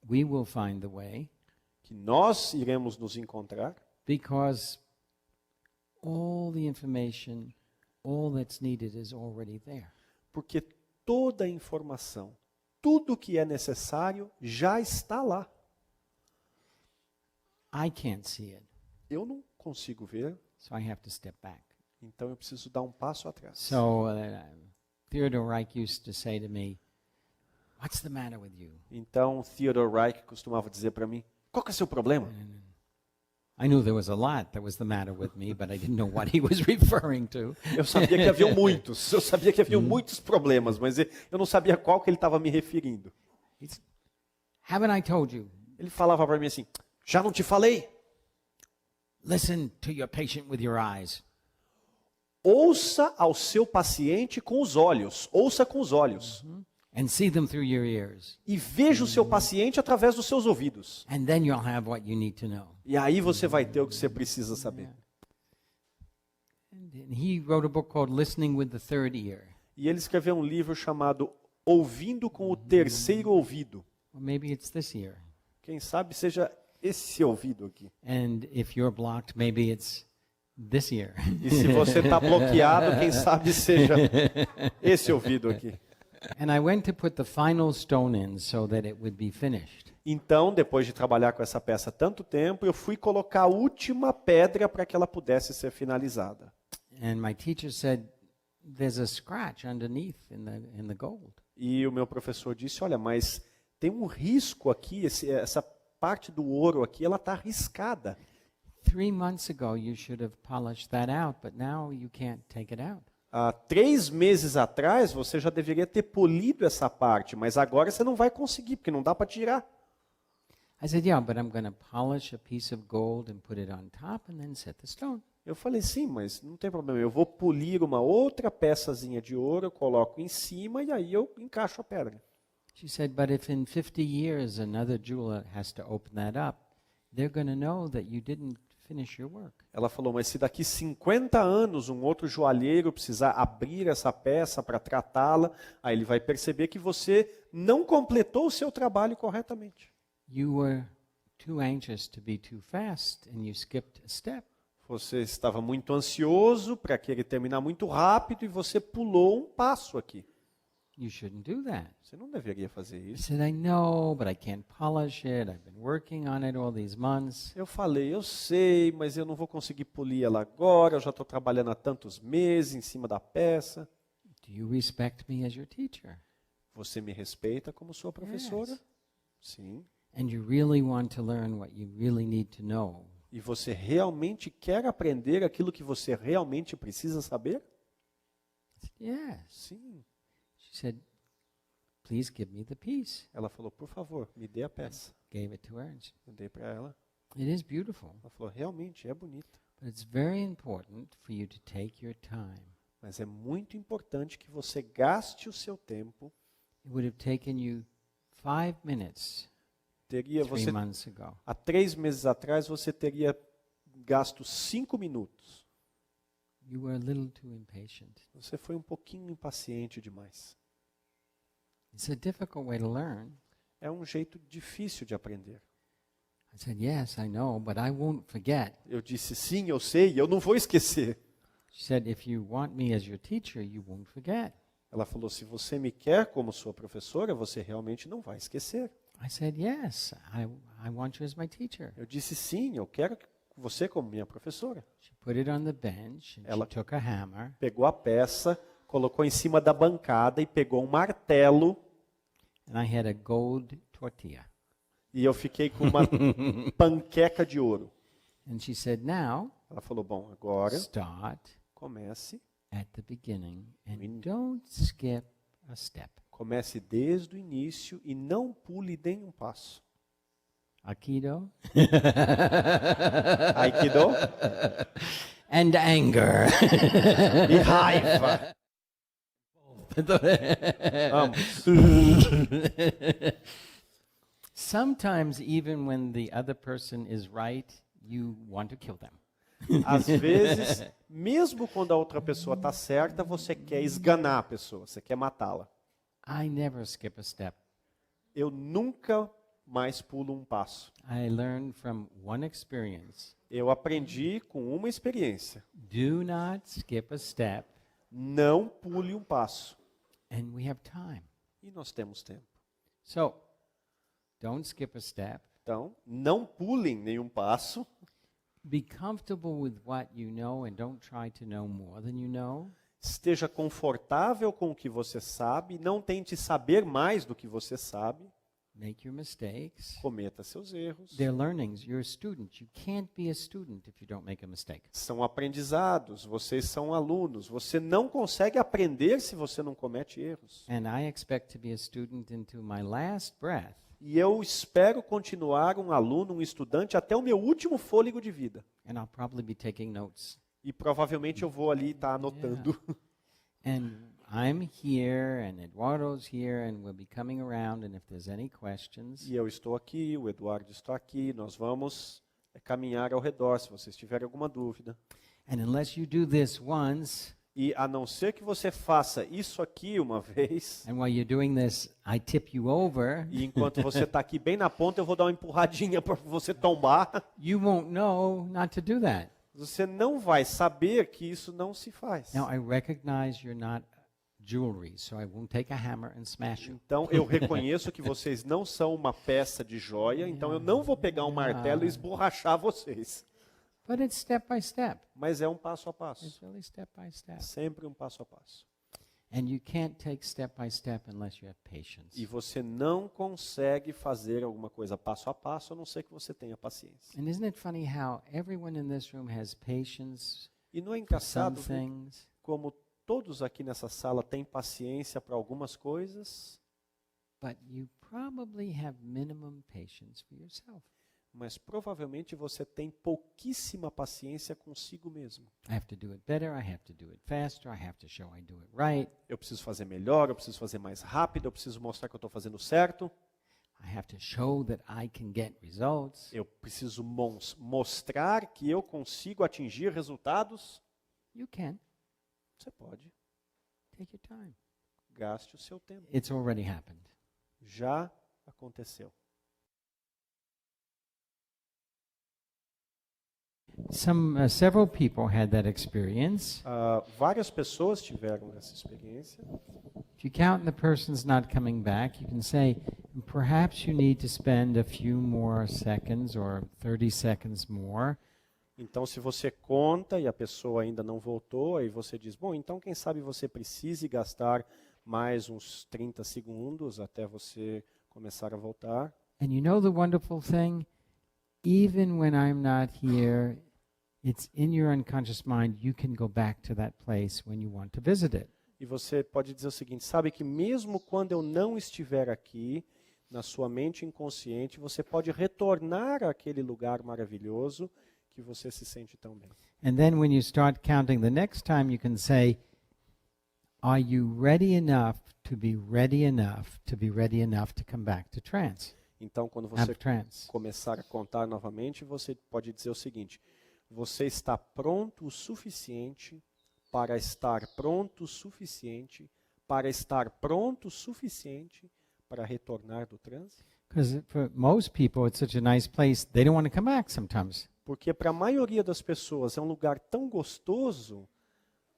we will find the way, que nós iremos nos encontrar, because all the information, all that's needed is already there. porque toda a informação, tudo que é necessário já está lá. I can't see it, Eu não consigo ver, so I have to step back. então eu preciso dar um passo atrás. So Theodore Reich used to say to me, "What's the matter with you?" Então Theodore Reich costumava dizer para mim, qual que é o seu problema? I knew there was a lot that was the matter with me, but I didn't know what he was referring to. Eu sabia que havia muitos, eu sabia que havia muitos problemas, mas eu não sabia qual que ele estava me referindo. Haven't I told you? Ele falava para mim assim, já não te falei? Listen to your patient with your eyes. Ouça ao seu paciente com os olhos, ouça com os olhos. And see them through your ears. E veja o seu paciente através dos seus ouvidos. And then you'll have what you need to know. E aí você vai ter o que você precisa saber. And he wrote a book called Listening with the Third Ear. E ele escreveu um livro chamado Ouvindo com o Terceiro Ouvido. Well, maybe it's this ear. Quem sabe seja esse ouvido aqui. And if you're blocked, maybe it's this ear. E se você está bloqueado, quem sabe seja esse ouvido aqui. And I went to put the final stone in so that it would be finished. Então, depois de trabalhar com essa peça tanto tempo, eu fui colocar a última pedra para que ela pudesse ser finalizada. And my teacher said, "There's a scratch underneath in the gold." E o meu professor disse, olha, mas tem um risco aqui, essa parte do ouro aqui, ela está riscada. 3 months ago, you should have polished that out, but now you can't take it out. há 3 meses atrás você já deveria ter polido essa parte, mas agora você não vai conseguir, porque não dá para tirar. I said, yeah, but I'm going to polish a piece of gold and put it on top and then set the stone. Eu falei, sim, mas não tem problema, eu vou polir uma outra peçazinha de ouro, eu coloco em cima e aí eu encaixo a pedra. She said, but if in 50 years another jeweler has to open that up, they're going to know that you didn't finish your work. Ela falou, mas se daqui 50 anos um outro joalheiro precisar abrir essa peça para tratá-la, aí ele vai perceber que você não completou o seu trabalho corretamente. You were too anxious to be too fast and you skipped a step. Você estava muito ansioso para querer terminar muito rápido e você pulou um passo aqui. You shouldn't do that. Você não deveria fazer I isso. said, I know, but I can't polish it. I've been working on it all these months. Eu falei, eu sei, mas eu não vou conseguir polir ela agora, eu já estou trabalhando há tantos meses em cima da peça. Do you respect me as your teacher? Você me respeita como sua professora? Yes. Sim. And you really want to learn what you really need to know. E você realmente quer aprender aquilo que você realmente precisa saber? I said, yes. Sim. She said, please give me the piece. Ela falou, por favor, me dê a peça. Gave it to her. And Eu dei para ela. it is beautiful, Ela falou, realmente é bonita. but it's very important for you to take your time. Mas é muito importante que você gaste o seu tempo. It would have taken you 5 minutes Teria 3 você months ago. há 3 meses atrás você teria gasto 5 minutos. You were a little too impatient. Você foi um pouquinho impaciente demais. It's a difficult way to learn. É um jeito difícil de aprender. I said, yes, I know, but I won't forget. Eu disse, sim, eu sei, eu não vou esquecer. She said, if you want me as your teacher, you won't forget. Ela falou, se você me quer como sua professora, você realmente não vai esquecer. I said, yes, I want you as my teacher. Eu disse, sim, eu quero você como minha professora. She put it on the bench, and Ela- she took a hammer, Pegou a peça, colocou em cima da bancada e pegou um martelo. and I had a gold tortilla. E eu fiquei com uma panqueca de ouro. And she said, now, Ela falou, bom, agora start comece. at the beginning and Win- don't skip a step. Comece desde o início e não pule nem um passo. Aikido Aikido and anger. e raiva. Ambos. Sometimes, even when the other person is right, you want to kill them. Às vezes, mesmo quando a outra pessoa está certa, você quer esganar a pessoa, você quer matá-la. I never skip a step. Eu nunca mais pulo um passo. I learned from one experience. Eu aprendi com uma experiência. Do not skip a step, Não pule um passo. and we have time. E nós temos tempo. So, don't skip a step. Então, não pulem nenhum passo. Be comfortable with what you know and don't try to know more than you know. Esteja confortável com o que você sabe. Não tente saber mais do que você sabe. Make your mistakes. Cometa seus erros. They're learnings. You're a student. You can't be a student if you don't make a mistake. São aprendizados. Vocês são alunos. Você não consegue aprender se você não comete erros. And I expect to be a student into my last breath. E eu espero continuar um aluno, um estudante, até o meu último fôlego de vida. And I'll probably be taking notes. E provavelmente eu vou ali estar anotando. And I'm here, and Eduardo's here, and we'll be coming around. And if there's any questions, E eu estou aqui, o Eduardo está aqui. Nós vamos caminhar ao redor, se vocês tiverem alguma dúvida. and unless you do this once, E a não ser que você faça isso aqui uma vez, and while you're doing this, I tip you over, e enquanto você está aqui bem na ponta, eu vou dar uma empurradinha para você tombar, you won't know not to do that. você não vai saber que isso não se faz. Now, I recognize you're not jewelry, so I won't take a hammer and smash you. Então eu reconheço que vocês não são uma peça de joia, então eu não vou pegar um martelo e esborrachar vocês. But it's step by step. Mas é um passo a passo. It's really step by step. Sempre um passo a passo. And you can't take step by step unless you have patience. E você não consegue fazer alguma coisa passo a passo, a não ser que você tenha paciência. And isn't it funny how everyone in this room has patience E não é for some engraçado ver things? como todos aqui nessa sala têm paciência para algumas coisas, but you probably have minimum patience for yourself. mas provavelmente você tem pouquíssima paciência consigo mesmo. I have to do it better, I have to do it faster, I have to show I do it right. Eu preciso fazer melhor, eu preciso fazer mais rápido, eu preciso mostrar que eu estou fazendo certo. I have to show that I can get results. Eu preciso mostrar que eu consigo atingir resultados. You can. Você pode. Take your time. Gaste o seu tempo. It's already happened. Já aconteceu. Several people had that experience. Várias pessoas tiveram essa experiência. If you count the persons not coming back, you can say, perhaps you need to spend a few more seconds or 30 seconds more. Então, se você conta e a pessoa ainda não voltou, aí você diz, bom, então quem sabe você precise gastar mais uns 30 segundos até você começar a voltar. And you know the wonderful thing? Even when I'm not here, it's in your unconscious mind, you can go back to that place when you want to visit it. E você pode dizer o seguinte, sabe que mesmo quando eu não estiver aqui, na sua mente inconsciente, você pode retornar àquele lugar maravilhoso que você se sente tão bem. And then when you start counting the next time, you can say, are you ready enough to be ready enough to be ready enough to come back to trance? Então, quando você Have trance. começar a contar novamente, você pode dizer o seguinte, você está pronto o suficiente para estar pronto o suficiente para estar pronto o suficiente para retornar do transe? Because for most people, it's such a nice place, they don't want to come back sometimes. Porque para a maioria das pessoas é um lugar tão gostoso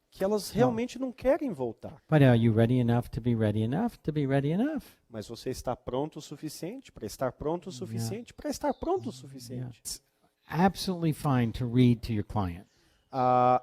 que elas realmente não querem voltar. But are you ready enough to be ready enough to be ready enough? Mas você está pronto o suficiente para estar pronto o suficiente para estar pronto o suficiente. It's absolutely fine to read to your client.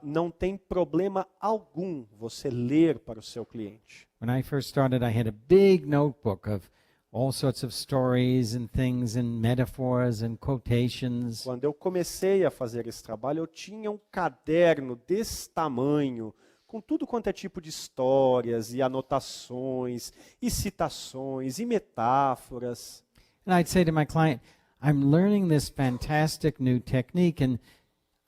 Não tem problema algum você ler para o seu cliente. When I first started, I had a big notebook of all sorts of stories and things and metaphors and quotations. Quando eu comecei a fazer esse trabalho, eu tinha um caderno desse tamanho, com tudo quanto é tipo de histórias e anotações e citações e metáforas. And I'd say to my client, I'm learning this fantastic new technique and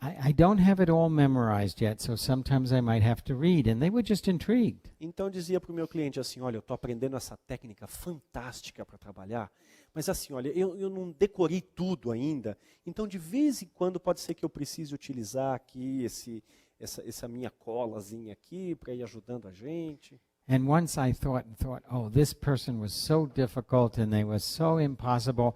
I don't have it all memorized yet, so sometimes I might have to read. And they were just intrigued. Então eu dizia para o meu cliente assim, olha, eu estou aprendendo essa técnica fantástica para trabalhar, mas assim, olha, eu não decorei tudo ainda, então de vez em quando pode ser que eu precise utilizar aqui essa minha colazinha aqui para ir ajudando a gente. And once I thought, oh, this person was so difficult and they were so impossible,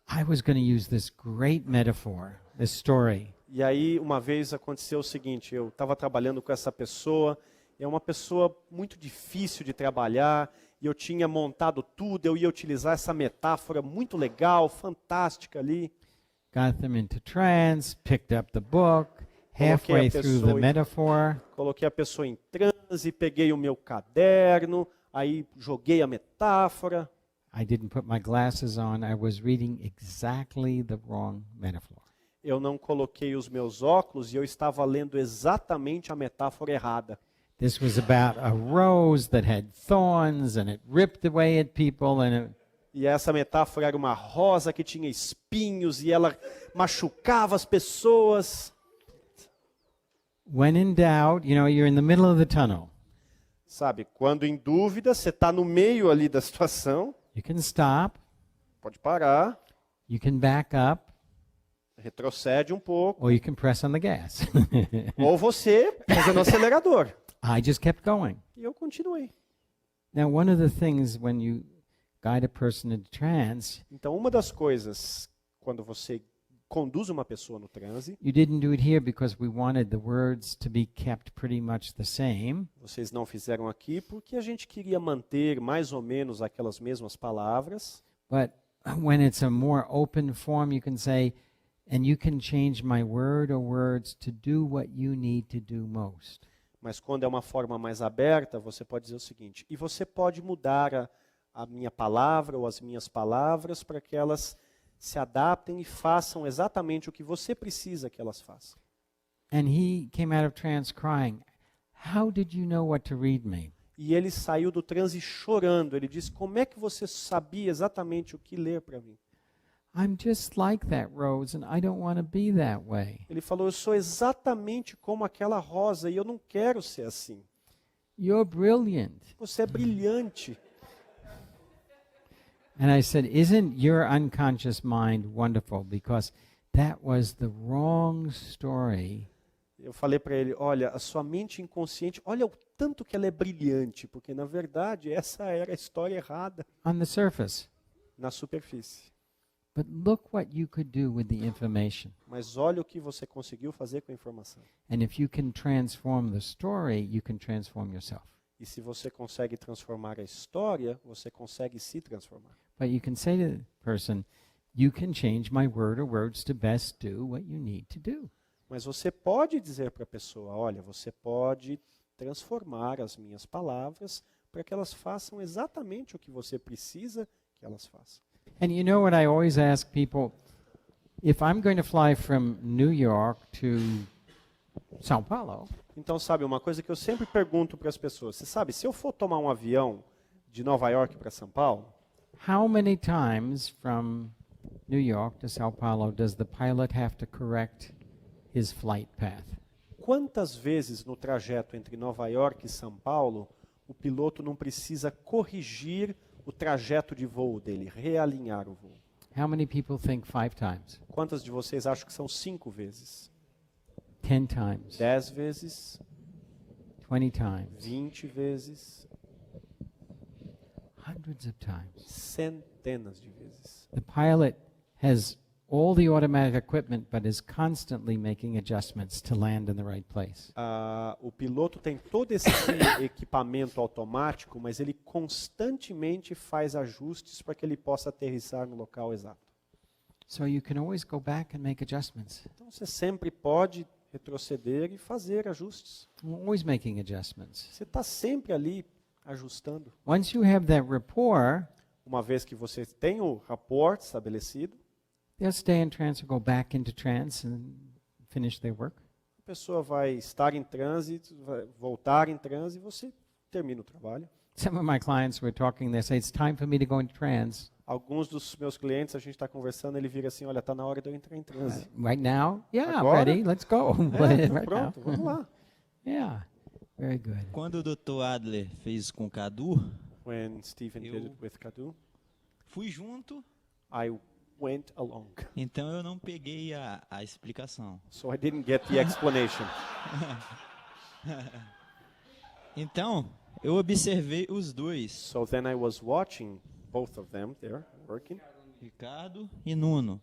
I was going to use this great metaphor, this story. E aí, uma vez aconteceu o seguinte, eu estava trabalhando com essa pessoa, é uma pessoa muito difícil de trabalhar, e eu tinha montado tudo, eu ia utilizar essa metáfora muito legal, fantástica ali. Got them into trance, picked up the book, halfway through the metaphor. Coloquei a pessoa em transe, peguei o meu caderno, aí joguei a metáfora. I didn't put my glasses on, I was reading exactly the wrong metaphor. Eu não coloquei os meus óculos e eu estava lendo exatamente a metáfora errada. This was about a rose that had thorns and it ripped away at people and E essa metáfora era uma rosa que tinha espinhos e ela machucava as pessoas. when in doubt, you're in the middle of the tunnel. Sabe, quando em dúvida, você está no meio ali da situação, You can stop, pode parar, you can back up, retrocede um pouco, or you can press on the gas. ou você pisa no acelerador. I just kept going. E eu continuei. Now, one of the things when you guide a person into trance, Então, uma das coisas, quando você conduz uma pessoa no transe, you didn't do it here because we wanted the words to be kept pretty much the same. vocês não fizeram aqui porque a gente queria manter mais ou menos aquelas mesmas palavras. But when it's a more open form, you can say, and you can change my word or words to do what you need to do most. Mas quando é uma forma mais aberta, você pode dizer o seguinte, e você pode mudar a minha palavra ou as minhas palavras para que elas se adaptem e façam exatamente o que você precisa que elas façam. And he came out of trance crying, how did you know what to read me? E ele saiu do transe chorando. Ele disse: como é que você sabia exatamente o que ler para mim? I'm just like that rose, and I don't want to be that way. Ele falou: eu sou exatamente como aquela rosa e eu não quero ser assim. You're brilliant. Você é brilhante. And I said, isn't your unconscious mind wonderful? Because that was the wrong story. Eu falei para ele: olha, a sua mente inconsciente, olha o tanto que ela é brilhante, porque na verdade essa era a história errada On the surface. na superfície. But look what you could do with the information. Mas olha o que você conseguiu fazer com a informação. And if you can transform the story, you can transform yourself. E se você consegue transformar a história, você consegue se transformar. But you can say to the person, you can change my word or words to best do what you need to do. Mas você pode dizer para a pessoa: olha, você pode transformar as minhas palavras para que elas façam exatamente o que você precisa que elas façam. And you know what I always ask people? If I'm going to fly from New York to São Paulo, Então, sabe, uma coisa que eu sempre pergunto para as pessoas: você sabe, se eu for tomar um avião de Nova York para São Paulo, how many times from New York to São Paulo does the pilot have to correct his flight path? quantas vezes no trajeto entre Nova York e São Paulo o piloto não precisa corrigir o trajeto de voo dele, realinhar o voo? How many people think 5 times? Quantas de vocês acham que são 5 vezes? 10 times? 10 vezes? 20 times? 20 vezes? Hundreds of times. Centenas de vezes. The pilot has all the automatic equipment, but is constantly making adjustments to land in the right place. O piloto tem todo esse equipamento automático, mas ele constantemente faz ajustes para que ele possa aterrissar no local exato. So you can always go back and make adjustments. Então você sempre pode retroceder e fazer ajustes. I'm always making adjustments. Você está sempre ali ajustando. Once you have that rapport, Uma vez que você tem o rapport estabelecido, they'll stay in trance or go back into trance and finish their work. a pessoa vai estar em transe, vai voltar em transe e você termina o trabalho. Some of my clients were talking, they say, it's time for me to go into trance. Alguns dos meus clientes, a gente está conversando, ele vira assim: olha, está na hora de eu entrar em transe. Right now? Yeah, Agora? ready, let's go. É, Right pronto, now. vamos lá. Yeah, very good. Quando o Dr. Adler fez com o Cadu, When Stephen did Eu- it with Cadu, fui junto, I went along. então eu não peguei a explicação. So I didn't get the explanation. Então, eu observei os dois, So then I was watching both of them there working. Ricardo e Nuno,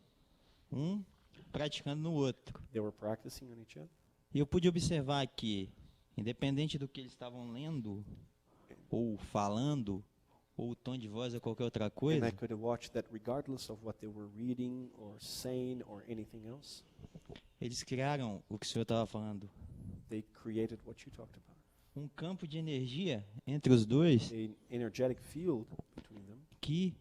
um praticando no outro. They were practicing on each other. E eu pude observar que, independente do que eles estavam lendo, ou falando, ou o tom de voz ou qualquer outra And coisa, I could watch that regardless of what they were reading or saying or anything else. eles criaram o que o senhor estava falando. They created what you talked about. Um campo de energia entre os dois An energetic field between them que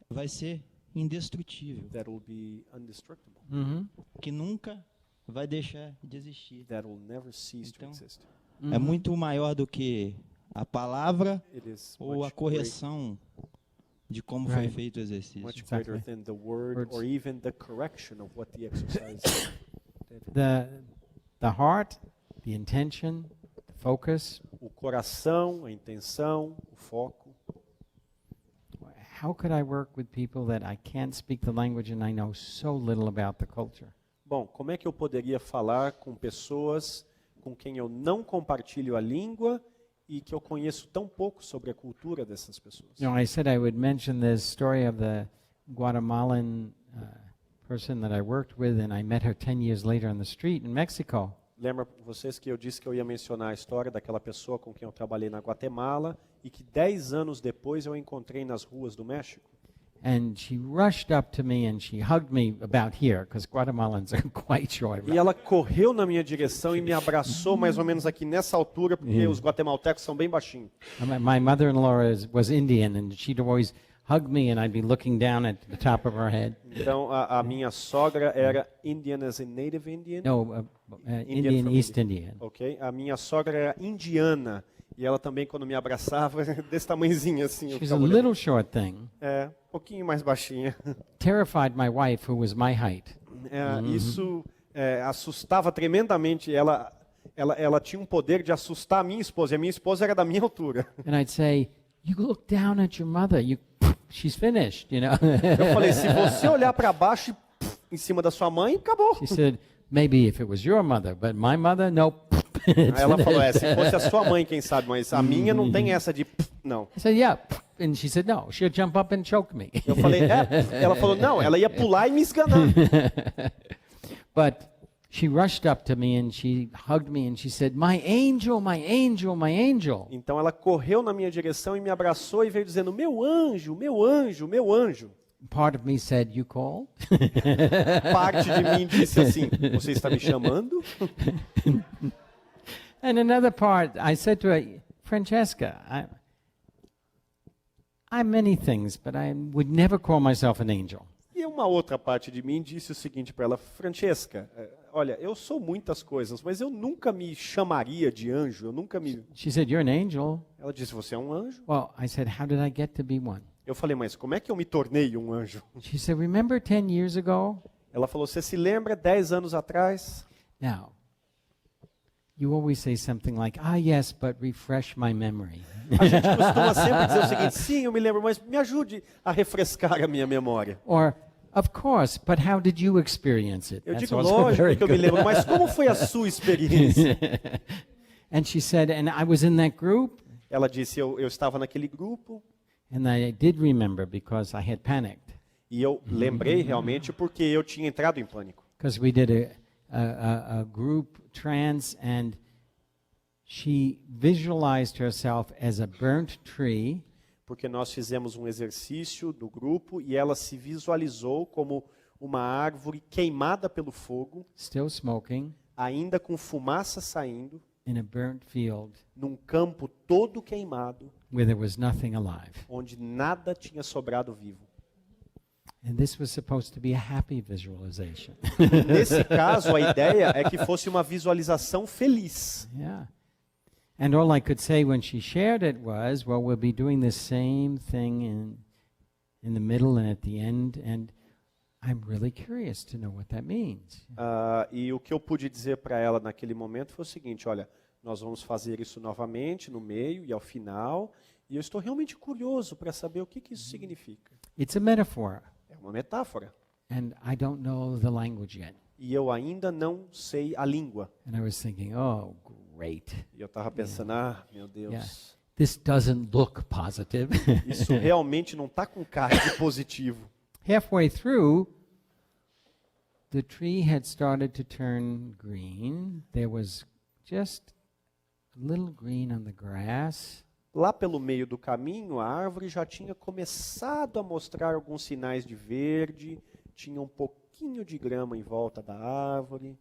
vai ser indestrutível, that will be indestructible. Mm-hmm. que nunca vai deixar de existir. That will never cease to Então, exist. É muito maior do que a palavra It is ou a much, correção de como foi Right. feito o exercício. much Exactly. greater than the word Words. or even the correction of what the exercise did. The heart, the intention, the focus. O coração, a intenção, o foco. How could I work with people that I can't speak the language and I know so little about the culture? Bom, como é que eu poderia falar com pessoas com quem eu não compartilho a língua e que eu conheço tão pouco sobre a cultura dessas pessoas? You know, I said I would mention this story of the Guatemalan person that I worked with, and I met her 10 years later on the street in Mexico. Lembra vocês que eu disse que eu ia mencionar a história daquela pessoa com quem eu trabalhei na Guatemala e que 10 anos depois eu encontrei nas ruas do México? And she rushed up to me and she hugged me about here, because Guatemalans are quite short. E ela correu na minha direção e me abraçou mais ou menos aqui nessa altura, porque os guatemaltecos são bem baixinhos. My mother-in-law was Indian, and she'd always hug me, and I'd be looking down at the top of her head. Então a minha sogra era Indian as a native Indian. No, Indian family. East Indian. Ok? A minha sogra era indiana. E ela também, quando me abraçava, desse tamanhozinho assim. eu She's a ficava olhando. little short thing. É, um pouquinho mais baixinha. Terrified my wife, who was my height. Isso assustava tremendamente. Ela tinha um poder de assustar a minha esposa. E a minha esposa era da minha altura. And I'd say, "You look down at your mother. She's finished, you know." Eu falei, se você olhar para baixo em cima da sua mãe, acabou. She said, "Maybe if it was your mother, but my mother, no." Aí ela falou, se fosse a sua mãe, quem sabe, mas a minha não tem essa de não. I said, "Yeah." And she said, "No, she'll jump up and choke me." Eu falei, ela falou, não, ela ia pular e me esganar. But she rushed up to me and she hugged me and she said, "My angel, my angel, my angel." Então ela correu na minha direção e me abraçou e veio dizendo, meu anjo, meu anjo, meu anjo. Part of me said, "You called?" Parte de mim disse assim, você está me chamando? And another part, I said to her, "Francesca, I'm many things, but I would never call myself an angel." E uma outra parte de mim disse o seguinte para ela, Francesca, olha, eu sou muitas coisas, mas eu nunca me chamaria de anjo, eu nunca me... She said, "You're an angel." Ela disse, você é um anjo? Well, I said, "How did I get to be one?" Eu falei, mas como é que eu me tornei um anjo? She said, "Remember 10 years ago?" Ela falou, você se lembra 10 anos atrás? Now, you always say something like, "Ah, yes, but refresh my memory." A gente costuma sempre dizer o seguinte, sim, eu me lembro, mas me ajude a refrescar a minha memória. Or, "Of course, but how did you experience it?" Eu That's digo, also lógico very que eu me good. lembro, mas como foi a sua experiência? And she said, "And I was in that group, Ela disse, eu estava naquele grupo and I did remember because I had panicked. e eu lembrei realmente porque eu tinha entrado em pânico. Because we did a group trance, and she visualized herself as a burnt tree, Porque nós fizemos um exercício do grupo e ela se visualizou como uma árvore queimada pelo fogo, still smoking, ainda com fumaça saindo, in a burnt field num campo todo queimado, where there was nothing alive. onde nada tinha sobrado vivo. And this was supposed to be a happy visualization. Nesse caso, a ideia é que fosse uma visualização feliz. Yeah. And all I could say when she shared it was, "Well, we'll be doing the same thing in the middle and at the end, and I'm really curious to know what that means." E o que eu pude dizer para ela naquele momento foi o seguinte, olha, nós vamos fazer isso novamente no meio e ao final, e eu estou realmente curioso para saber o que isso significa. It's a metaphor, É uma metáfora. and I don't know the language yet. E eu ainda não sei a língua. And I was thinking, "Oh, great. E eu estava pensando, meu Deus, Yeah. This doesn't look positive." isso realmente não está com cara de positivo. Halfway through, the tree had started to turn green. There was just a little green on the grass. Lá pelo meio do caminho, a árvore já tinha começado a mostrar alguns sinais de verde, tinha um pouquinho de grama em volta da árvore.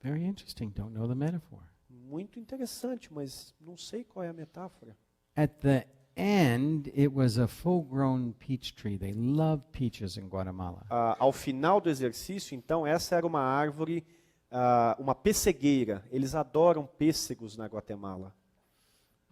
Very interesting. Don't know the metaphor. Muito interessante, mas não sei qual é a metáfora. At the end, it was a full-grown peach tree. They love peaches in Guatemala. Ao final do exercício, então, essa era uma árvore, uma pessegueira. Eles adoram pêssegos na Guatemala.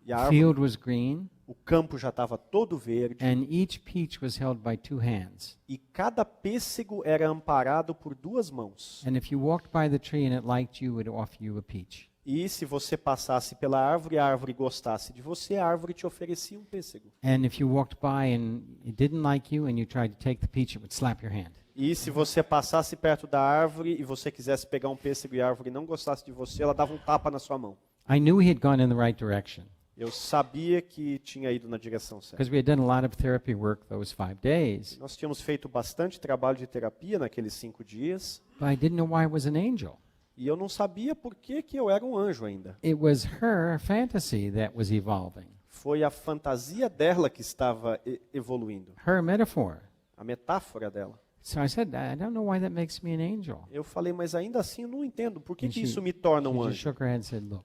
E a The árvore, field was green, o campo já estava todo verde. and each peach was held by 2 hands. E cada pêssego era amparado por 2 mãos. And if you walked by the tree and it liked you, it would offer you a peach. E se você passasse pela árvore e a árvore gostasse de você, a árvore te oferecia um pêssego. And if you walked by and it didn't like you and you tried to take the peach, it would slap your hand. E se você passasse perto da árvore e você quisesse pegar um pêssego e a árvore não gostasse de você, ela dava um tapa na sua mão. I knew he had gone in the right direction Eu sabia que tinha ido na direção certa. because we had done a lot of therapy work those 5 days. Nós tínhamos feito bastante trabalho de terapia naqueles 5 dias. But I didn't know why I was an angel. E eu não sabia por que eu era um anjo ainda. It was her fantasy that was evolving, Foi a fantasia dela que estava evoluindo. her metaphor. A metáfora dela. So I said, "I don't know why that makes me an angel." Eu falei, mas ainda assim eu não entendo. Por que And isso me torna um she just anjo? shook her head and said, "Look,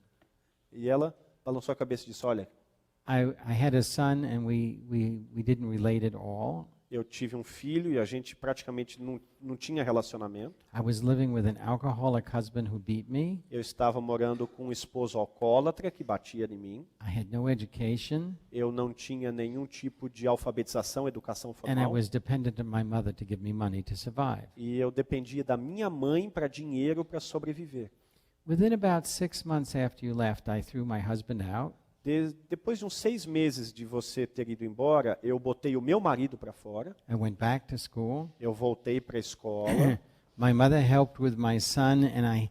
E ela balançou a cabeça e disse, olha, I had a son and we didn't relate at all. Eu tive um filho e a gente praticamente não tinha relacionamento. I was living with an alcoholic husband who beat me. Eu estava morando com um esposo alcoólatra que batia em mim. I had no education, Eu não tinha nenhum tipo de alfabetização, educação and I formal. was dependent on my mother to give me money to survive. E eu dependia da minha mãe para dinheiro para sobreviver. Within about 6 months after you left, I threw my husband out. Depois de uns 6 meses de você ter ido embora, eu botei o meu marido para fora. I went back to school. Eu voltei para a escola. My mother helped with my son, and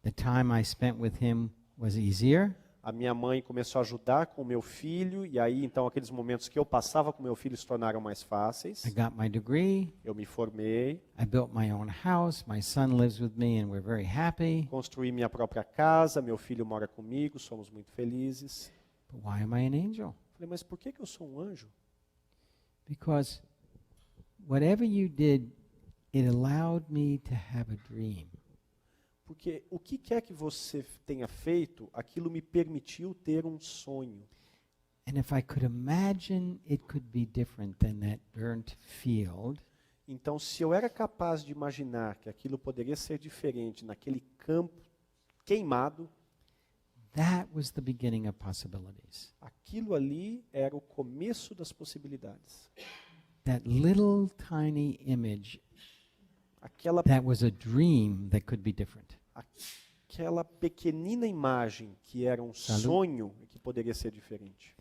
the time I spent with him was easier. A minha mãe começou a ajudar com o meu filho, e aí então aqueles momentos que eu passava com meu filho se tornaram mais fáceis. I got my degree. Eu me formei, I built my own house. My son lives with me, and we're very happy. construí minha própria casa, meu filho mora comigo, somos muito felizes. But why am I an angel? Falei, mas por que eu sou um anjo? Because whatever you did, it allowed me to have a dream. Porque o que quer que você tenha feito, aquilo me permitiu ter um sonho. And if I could imagine it could be different than that burnt field, Então, se eu era capaz de imaginar que aquilo poderia ser diferente naquele campo queimado, that was the beginning of possibilities. aquilo ali era o começo das possibilidades. That little tiny image, Aquela, that was a dream that could be different. aquela pequenina imagem que era um Salud. sonho e que poderia ser diferente.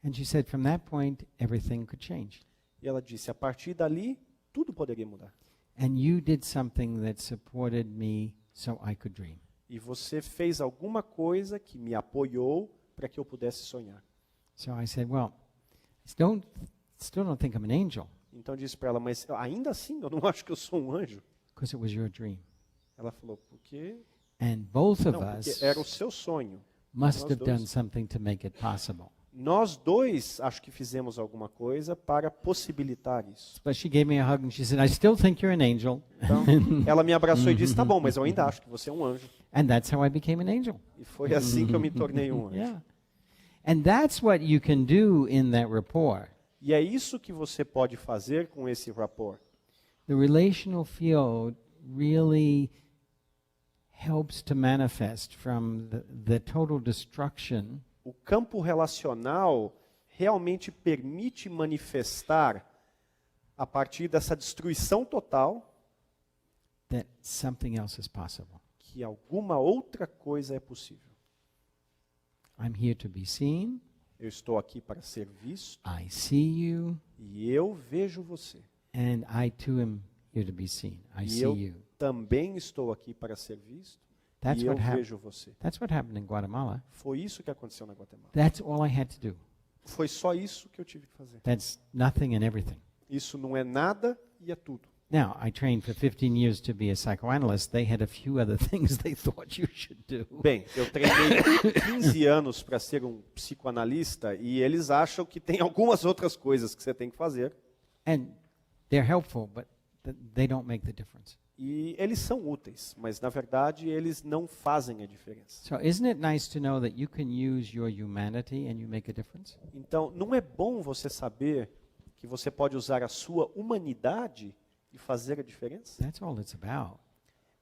And she said, from that point, everything could change. E ela disse, a partir dali, tudo poderia mudar. And you did something that supported me so I could dream. E você fez alguma coisa que me apoiou para que eu pudesse sonhar. So I said, well, still don't think I'm an angel, Então eu disse para ela, mas ainda assim eu não acho que eu sou um anjo. because it was your dream. Ela falou, porque And both of não, porque us era o seu sonho. must nós have dois. done something to make it possible. Nós dois acho que fizemos alguma coisa para possibilitar isso. But she gave me a hug and she said, I still think you're an angel. Então, ela me abraçou e disse, tá bom, mas eu ainda acho que você é um anjo. And that's how I became an angel. E foi assim que eu me tornei um anjo. Yeah. And that's what you can do in that rapport. E é isso que você pode fazer com esse rapport. The relational field really helps to manifest from the total destruction O campo relacional realmente permite manifestar, a partir dessa destruição total, that something else is possible. que alguma outra coisa é possível. I'm here to be seen. Eu estou aqui para ser visto I see you. e eu vejo você. And I too am here to be seen. I E see eu you. também estou aqui para ser visto That's e eu what happened. vejo você. That's what happened in Guatemala. Foi isso que aconteceu na Guatemala. That's all I had to do. Foi só isso que eu tive que fazer. That's nothing and everything. Isso não é nada e é tudo. Now, I trained for 15 years to be a psychoanalyst. They had a few other things they thought you should do. Bem, eu treinei 15 anos para ser um psicoanalista e eles acham que tem algumas outras coisas que você tem que fazer. And they're helpful, but they don't make the difference. E eles são úteis, mas na verdade eles não fazem a diferença. So isn't it nice to know that you can use your humanity and you make a difference? Então, não é bom você saber que você pode usar a sua humanidade e fazer a diferença? That's all it's about.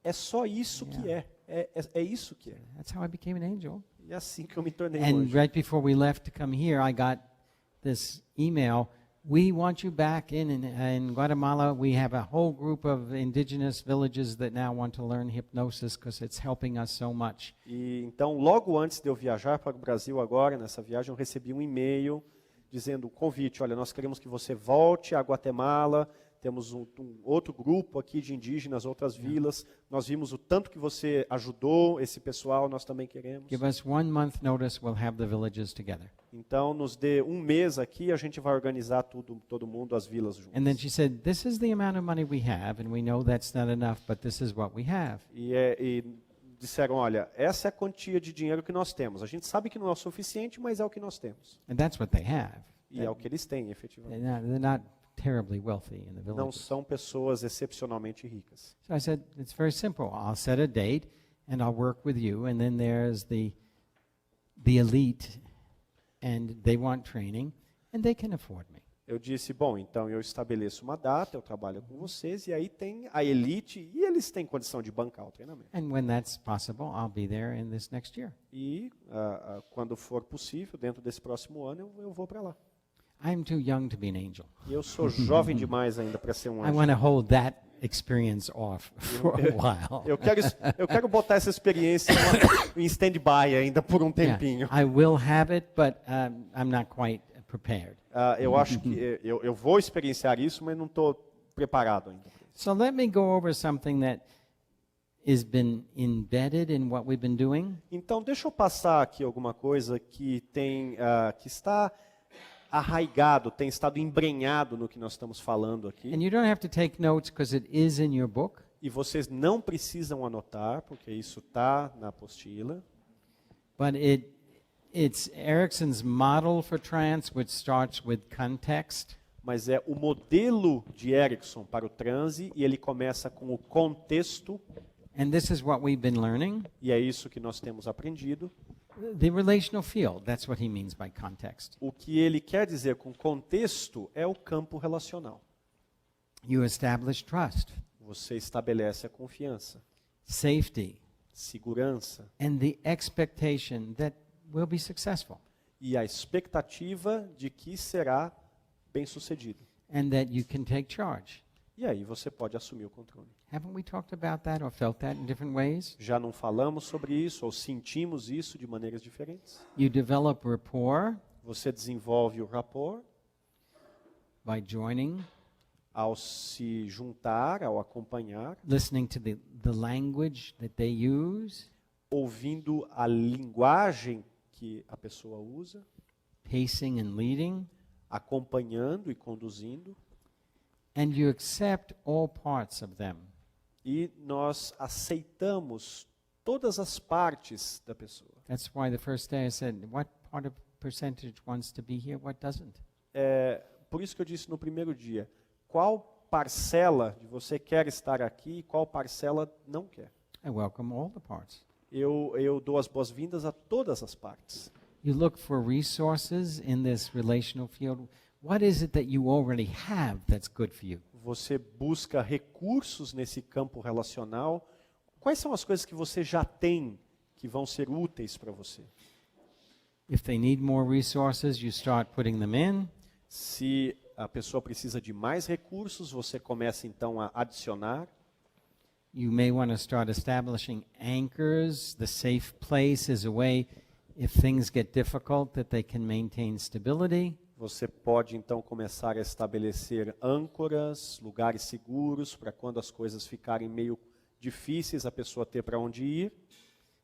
É só isso que é. É isso que é. That's how I became an angel. E é assim que eu me tornei And hoje. right before we left to come here, I got this email. We want you back in Guatemala. We have a whole group of indigenous villages that now want to learn hypnosis because it's helping us so much. E então, logo antes de eu viajar para o Brasil agora, nessa viagem, eu recebi um e-mail dizendo o convite, olha, nós queremos que você volte a Guatemala, temos um outro grupo aqui de indígenas, outras vilas, nós vimos o tanto que você ajudou esse pessoal, nós também queremos. Give us 1 month notice. We'll have the villages together. Então, nos dê um mês aqui, a gente vai organizar todo mundo, as vilas juntas. And then she said, this is the amount of money we have, and we know that's not enough, but this is what we have. E disseram, olha, essa é a quantia de dinheiro que nós temos. A gente sabe que não é o suficiente, mas é o que nós temos. And that's what they have. E é o que eles têm, efetivamente. They're not terribly wealthy in the Não villages. são pessoas excepcionalmente ricas. So I said, it's very simple. I'll set a date, and I'll work with you. And then there's the elite, and they want training, and they can afford me. Eu disse, bom, então eu estabeleço uma data, eu trabalho com vocês, e aí tem a elite, e eles têm condição de bancar o treinamento. And when that's possible, I'll be there in this next year. E quando for possível, dentro desse próximo ano, eu vou para lá. I'm too young to be an angel. E eu sou jovem demais ainda para ser um I anjo. want to hold that experience off for a while. Eu quero botar essa experiência em stand-by ainda por um tempinho. Yeah, I will have it, but I'm not quite prepared. Eu acho que eu vou experienciar isso, mas não estou preparado ainda. So let me go over something that has been embedded in what we've been doing. Então, deixa eu passar aqui alguma coisa que que está arraigado, tem estado embrenhado no que nós estamos falando aqui. And you don't have to take notes because it is in your book. E vocês não precisam anotar, porque isso está na apostila. But it's Erickson's model for trance, which starts with context. Mas é o modelo de Erickson para o transe, e ele começa com o contexto, And this is what we've been learning. e é isso que nós temos aprendido. The relational field, that's what he means by context. O que ele quer dizer com contexto é o campo relacional. You establish trust, Você estabelece a confiança, safety, segurança and the expectation that we'll be successful e a expectativa de que será bem-sucedido. and that you can take charge. E aí você pode assumir o controle. Haven't we talked about that or felt that in different ways? Já não falamos sobre isso ou sentimos isso de maneiras diferentes? You develop rapport Você desenvolve o rapport by joining, ao se juntar, ao acompanhar, listening to the language that they use, ouvindo a linguagem que a pessoa usa, pacing and leading, acompanhando e conduzindo, and you accept all parts of them. e nós aceitamos todas as partes da pessoa. That's why the first day I said, what part of percentage wants to be here, what doesn't? Por isso que eu disse no primeiro dia, qual parcela de você quer estar aqui e qual parcela não quer. I welcome all the parts. Eu dou as boas-vindas a todas as partes. You look for resources in this relational field. What is it that you already have that's good for you? Você busca recursos nesse campo relacional. Quais são as coisas que você já tem que vão ser úteis para você? If they need more resources, you start putting them in. Se a pessoa precisa de mais recursos, você começa então a adicionar. You may want to start establishing anchors. The safe place is a way, if things get difficult, that they can maintain stability. Você pode então começar a estabelecer âncoras, lugares seguros para quando as coisas ficarem meio difíceis a pessoa ter para onde ir,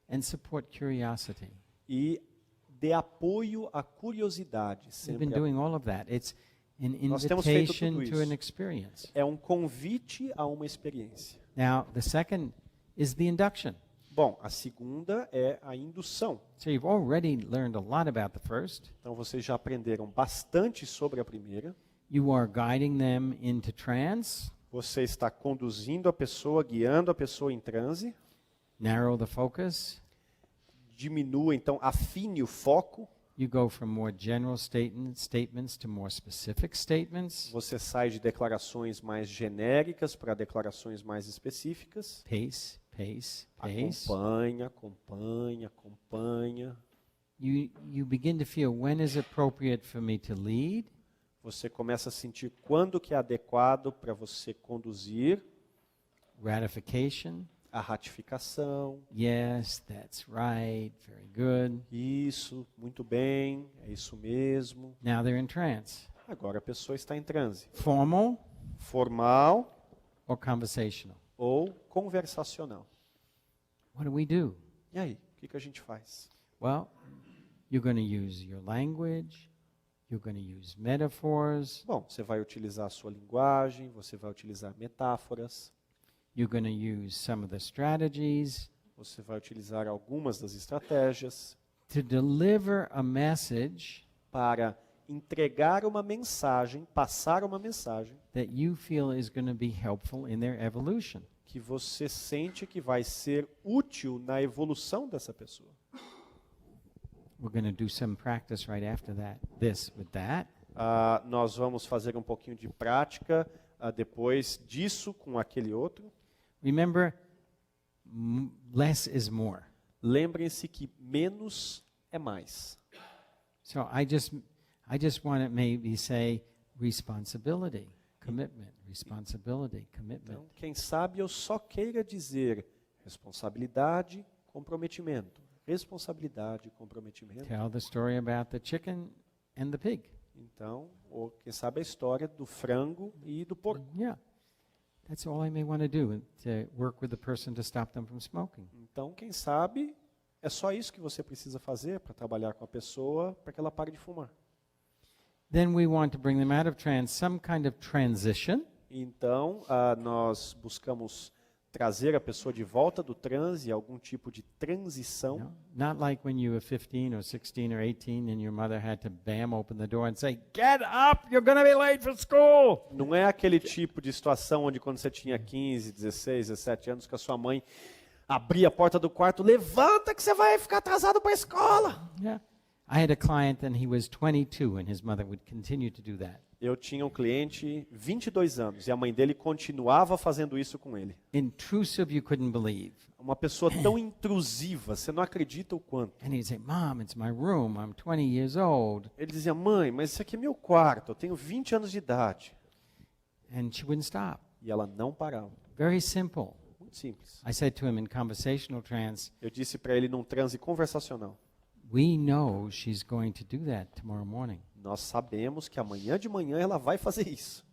And support curiosity. e dê apoio à curiosidade. We've been Sempre doing all of that. It's an Nós temos feito invitation tudo to isso. an experience. é um convite a uma experiência. Now, the second is the induction. Bom, a segunda é a indução. So you've already learned a lot about the first. Então vocês já aprenderam bastante sobre a primeira. You are guiding them into trance, Você está conduzindo a pessoa, guiando a pessoa em transe. narrow the focus. Diminua, então, afine o foco. You go from more general statements to more specific statements. Você sai de declarações mais genéricas para declarações mais específicas. Pace, pace, pace. Acompanha, acompanha, acompanha. You begin to feel when is appropriate for me to lead, Você começa a sentir quando que é adequado para você conduzir, ratification. a ratificação. Yes, that's right. Very good. Isso, muito bem, é isso mesmo. Now they're in trance. Agora a pessoa está em transe. Formal Formal or conversational? ou conversacional. What do we do? E aí, o que a gente faz? Well, you're going to use your language. You're going to use metaphors. Bom, você vai utilizar a sua linguagem, você vai utilizar metáforas, You're going to use some of the strategies você vai utilizar algumas das estratégias to deliver a message para entregar uma mensagem, passar uma mensagem that you feel is going to be helpful in their evolution. que você sente que vai ser útil na evolução dessa pessoa. We're going to do some practice right after that. This with that. Nós vamos fazer um pouquinho de prática depois disso com aquele outro. Remember, less is more. Lembrem-se que menos é mais. So I just want to maybe say responsibility, commitment, responsibility, commitment. Então, quem sabe eu só queira dizer responsabilidade, comprometimento. Responsabilidade, comprometimento. Tell the story about the chicken and the pig. Então, ou quem sabe a história do frango e do porco. Yeah. That's all I may want to do, to work with the person to stop them from smoking. Então, quem sabe é só isso que você precisa fazer para trabalhar com a pessoa para que ela pare de fumar. Then we want to bring them out of trance, some kind of transition. Então, nós buscamos trazer a pessoa de volta do transe, algum tipo de transição. No? Not like when you were 15 or 16 or 18 and your mother had to bam open the door and say, "Get up, you're going to be late for school." Não é aquele tipo de situação onde quando você tinha 15, 16, 17 anos que a sua mãe abria a porta do quarto, levanta que você vai ficar atrasado para a escola. Yeah. I had a client and he was 22 and his mother would continue to do that. Eu tinha um cliente, 22 anos, e a mãe dele continuava fazendo isso com ele. Intrusive you couldn't believe. Uma pessoa tão intrusiva, você não acredita o quanto. And he'd say, "Mom, it's my room. I'm 20 years old." Ele dizia, mãe, mas isso aqui é meu quarto, eu tenho 20 anos de idade. And she wouldn't stop. E ela não parava. Very simple. Muito simples. I said to him in conversational trance, Eu disse para ele num transe conversacional, "We know she's going to do that tomorrow morning." nós sabemos que amanhã de manhã ela vai fazer isso.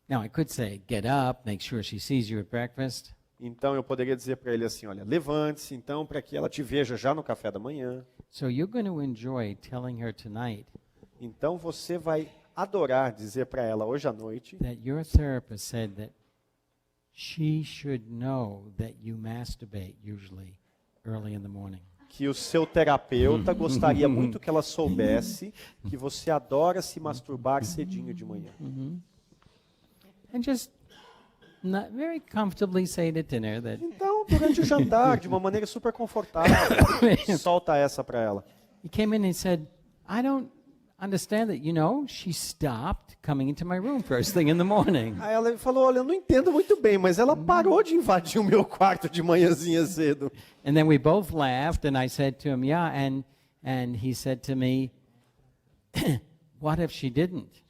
Now, I could say, "Get up, make sure she sees you at breakfast." Então eu poderia dizer para ele assim, olha, levante-se então para que ela te veja já no café da manhã. So you're going to enjoy telling her tonight Então você vai adorar dizer para ela hoje à noite that your therapist said that she should know that you masturbate usually early in the morning. que o seu terapeuta gostaria muito que ela soubesse que você adora se masturbar cedinho de manhã. And just very comfortably say at dinner that Então, durante o jantar, de uma maneira super confortável, solta essa para ela. he came in and said, "I don't understand that, she stopped coming into my room first thing in the morning." Aí ela falou, olha, eu não entendo muito bem, mas ela parou de invadir o meu quarto de manhãzinha cedo. And then we both laughed, and I said to him, "Yeah," and he said to me, "What if she didn't?"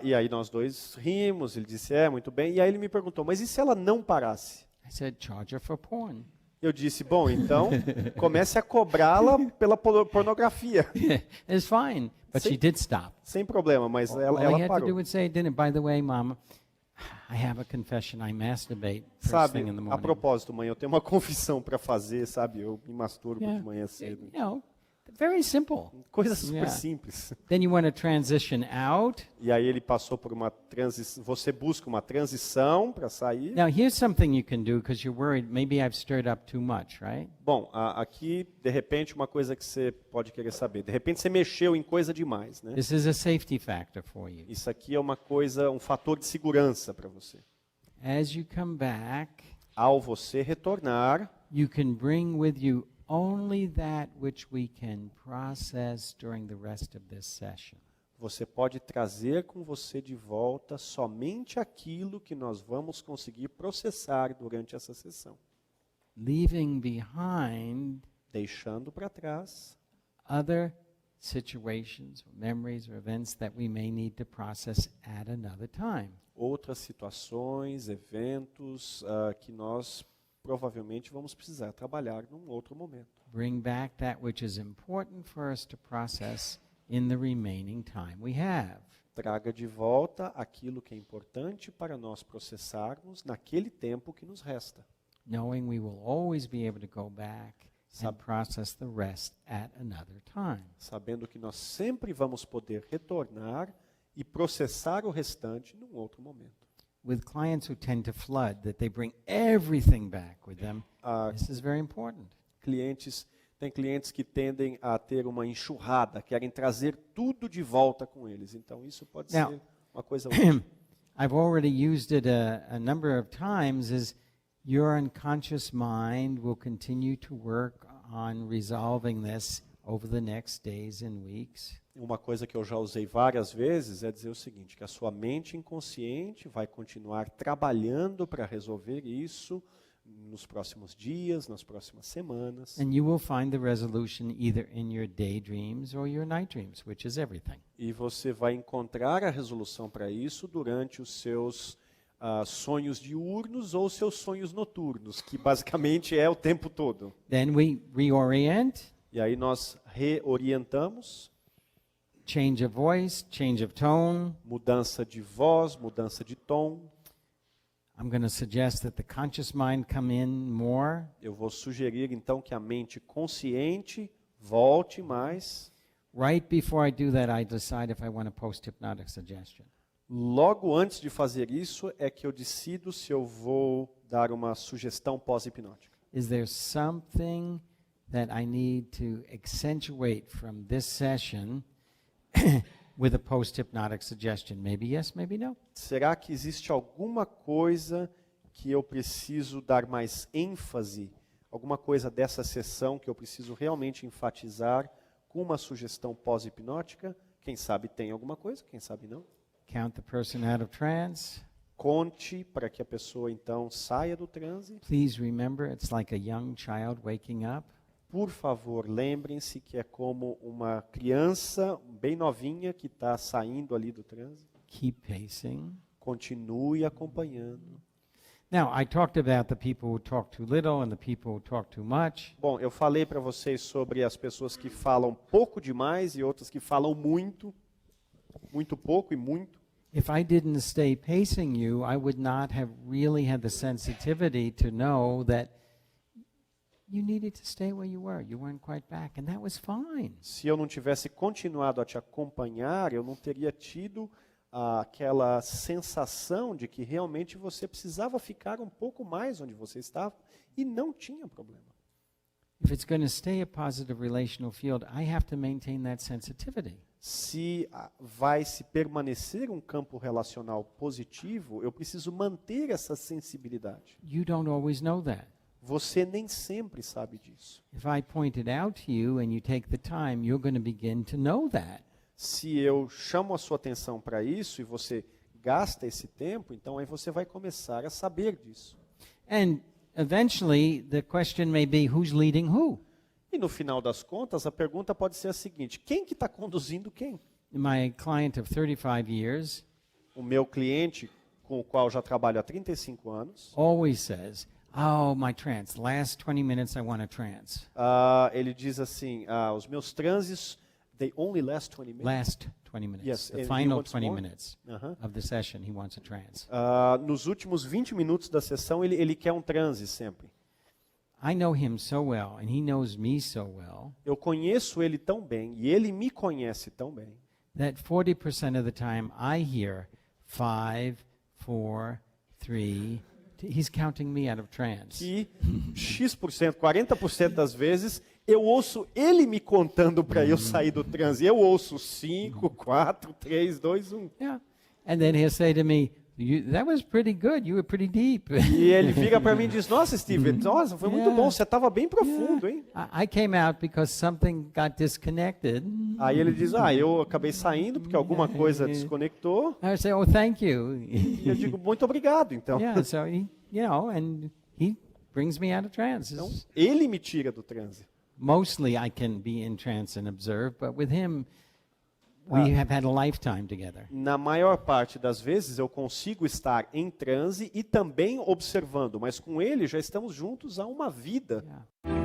E aí nós dois rimos, ele disse, muito bem. E aí ele me perguntou, mas e se ela não parasse? I said, "Charge her for porn." Eu disse, bom, então comece a cobrá-la pela pornografia. It's fine, but she did stop. Sem problema, mas All ela he had to do parou. was say at dinner, "By the way, Mom, I have a confession. I masturbate first Sabe, thing in the a morning." propósito, mãe, eu tenho uma confissão para fazer, sabe? Eu me masturbo Yeah. de manhã cedo. Very simple. Coisa super Yeah. simples. Then you want to transition out. E aí ele passou por uma transição, você busca uma transição para sair. Now, here's something you can do because you're worried maybe I've stirred up too much, right? Bom, aqui, de repente, uma coisa que você pode querer saber. De repente você mexeu em coisa demais, né? This is a safety factor for you. Isso aqui é uma coisa, um fator de segurança para você. As you come back, Ao você retornar, you can bring with you only that which we can process during the rest of this session. você pode trazer com você de volta somente aquilo que nós vamos conseguir processar durante essa sessão, Leaving behind deixando para trás other situations, memories, or events that we may need to process at another time. outras situações, eventos que nós provavelmente vamos precisar trabalhar num outro momento. Bring back that which is important for us to process in the remaining time we have. Traga de volta aquilo que é importante para nós processarmos naquele tempo que nos resta, Knowing we will always be able to go back and Sab- process the rest at another time. sabendo que nós sempre vamos poder retornar e processar o restante num outro momento. With clients who tend to flood, that they bring everything back with them, Ah, this is very important. Tem clientes que tendem a ter uma enxurrada, querem trazer tudo de volta com eles. Então isso pode Now, ser uma coisa útil. I've already used it a number of times, is your unconscious mind will continue to work on resolving this over the next days and weeks. Uma coisa que eu já usei várias vezes é dizer o seguinte, que a sua mente inconsciente vai continuar trabalhando para resolver isso nos próximos dias, nas próximas semanas. And you will find the resolution either in your daydreams or your night dreams, which is everything. E você vai encontrar a resolução para isso durante os seus sonhos diurnos ou seus sonhos noturnos, que basicamente é o tempo todo. Then we reorient, E aí nós reorientamos, change of voice, change of tone. mudança de voz, mudança de tom. I'm going to suggest that the conscious mind come in more. Eu vou sugerir então que a mente consciente volte mais. Right before I do that, I decide if I want a post-hypnotic suggestion. Logo antes de fazer isso é que eu decido se eu vou dar uma sugestão pós-hipnótica. Is there something that I need to accentuate from this session with a post-hypnotic suggestion? Maybe yes, maybe no. Será que existe alguma coisa que eu preciso dar mais ênfase? Alguma coisa dessa sessão que eu preciso realmente enfatizar com uma sugestão pós-hipnótica? Quem sabe tem alguma coisa, quem sabe não. Count the person out of trance. Conte para que a pessoa então saia do transe. Please remember, it's like a young child waking up. Por favor, lembrem-se que é como uma criança bem novinha que está saindo ali do transe. Keep pacing. Continue acompanhando. Now, I talked about the people who talk too little and the people who talk too much. Bom, eu falei para vocês sobre as pessoas que falam pouco demais e outras que falam muito pouco e muito. If I didn't stay pacing you, I would not have really had the sensitivity to know that you needed to stay where you were. You weren't quite back, and that was fine. Se eu não tivesse continuado a te acompanhar, eu não teria tido aquela sensação de que realmente você precisava ficar um pouco mais onde você estava e não tinha problema. If it's going to stay a positive relational field, I have to maintain that sensitivity. Se vai se permanecer um campo relacional positivo, eu preciso manter essa sensibilidade. You don't always know that. Você nem sempre sabe disso. If I point it out to you and you take the time, you're going to begin to know that. Se eu chamo a sua atenção para isso e você gasta esse tempo, então aí você vai começar a saber disso. And eventually, the question may be, who's leading who? E no final das contas, a pergunta pode ser a seguinte: quem que está conduzindo quem? My client of 35 years O meu cliente, com o qual já trabalho há 35 anos, always says, oh, my trance, last 20 minutes I want a trance. ele diz assim, os meus transes, they only last 20 minutes. Last 20 minutes. Yes, The and he final wants 20 more? minutes Uh-huh. of the session, he wants a trance. Nos últimos 20 minutos da sessão, ele quer um transe sempre. I know him so well, and he knows me so well, Eu conheço ele tão bem, e ele me conhece tão bem, that 40% of the time I hear 5, 4, 3. He's counting me out of trance. que X%, 40% das vezes, eu ouço ele me contando para eu sair do transe. Eu ouço 5, 4, 3, 2, 1. Yeah. And then he'll say to me, that was pretty good. You were pretty deep. E ele vira para mim e diz, nossa, Steve, nossa, foi muito bom, você estava bem profundo, hein? I came out because something got disconnected. Aí ele diz, eu acabei saindo porque alguma coisa desconectou. I say, oh, thank you. E eu digo, muito obrigado, então. Yeah, so and he brings me out of trance. Então, ele me tira do transe. Mostly I can be in trance and observe, but with him, we have had a lifetime together. Na maior parte das vezes eu consigo estar em transe e também observando, mas com ele já estamos juntos há uma vida. Yeah.